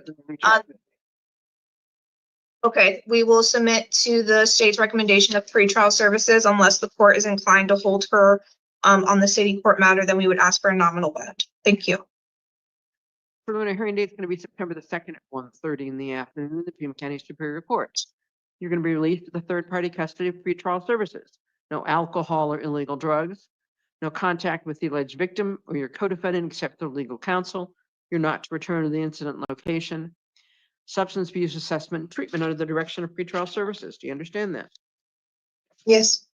Okay, we will submit to the state's recommendation of pretrial services unless the court is inclined to hold her on the city court matter, then we would ask for a nominal bond. Thank you. Preliminary hearing date is going to be September the 2nd at 1:30 in the afternoon in the Pima County Superior Court. You're going to be released to the third-party custody of pretrial services. No alcohol or illegal drugs. No contact with the alleged victim or your co-defendant except through legal counsel. You're not to return to the incident location. Substance abuse assessment and treatment under the direction of pretrial services. Do you understand that? Yes.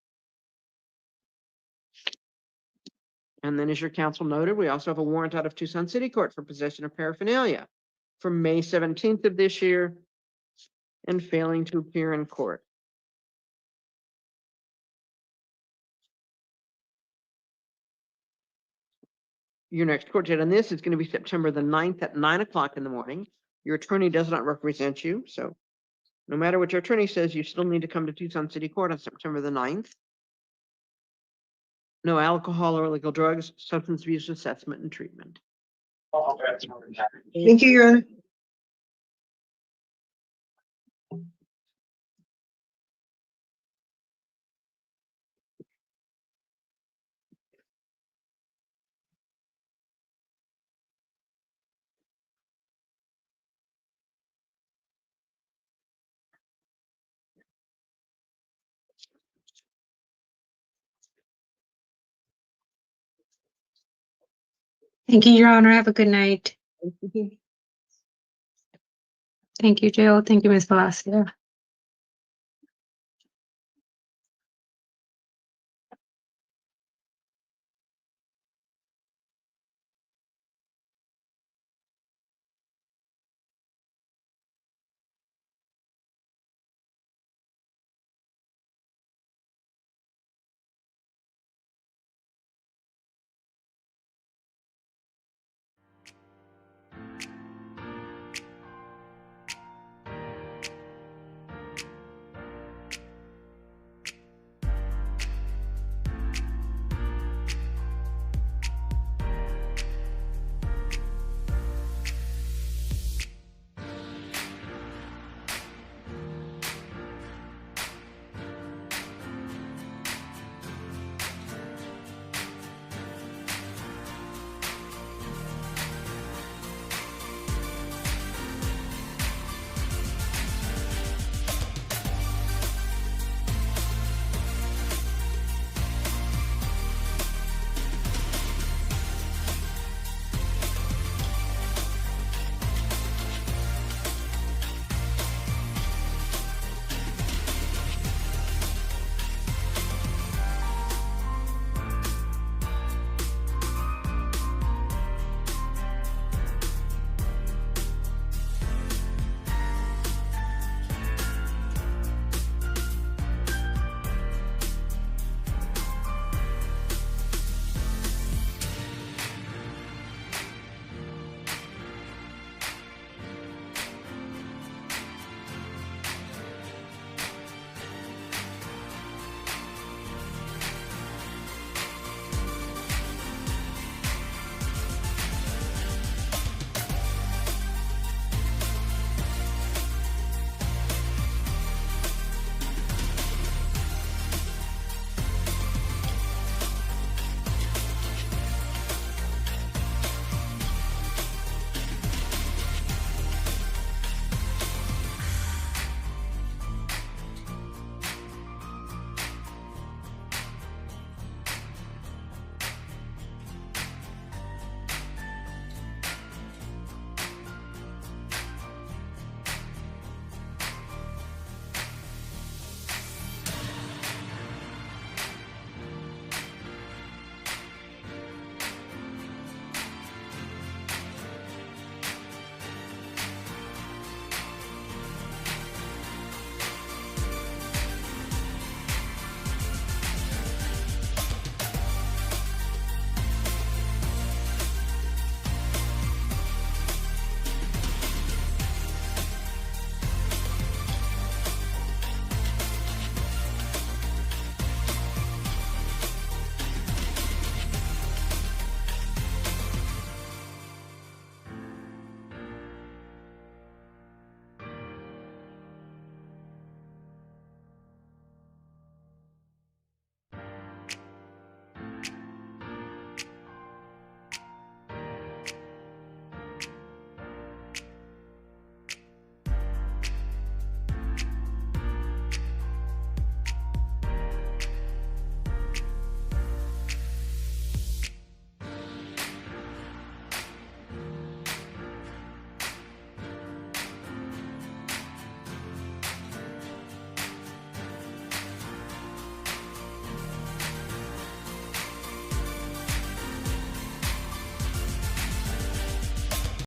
And then as your counsel noted, we also have a warrant out of Tucson City Court for possession of paraphernalia from May 17th of this year and failing to appear in court. Your next court date on this is going to be September the 9th at 9 o'clock in the morning. Your attorney does not represent you, so no matter what your attorney says, you still need to come to Tucson City Court on September the 9th. No alcohol or illegal drugs, substance abuse assessment and treatment. Thank you, Your Honor. Thank you, Your Honor. Have a good night. Thank you, Jill. Thank you, Ms. Valencia.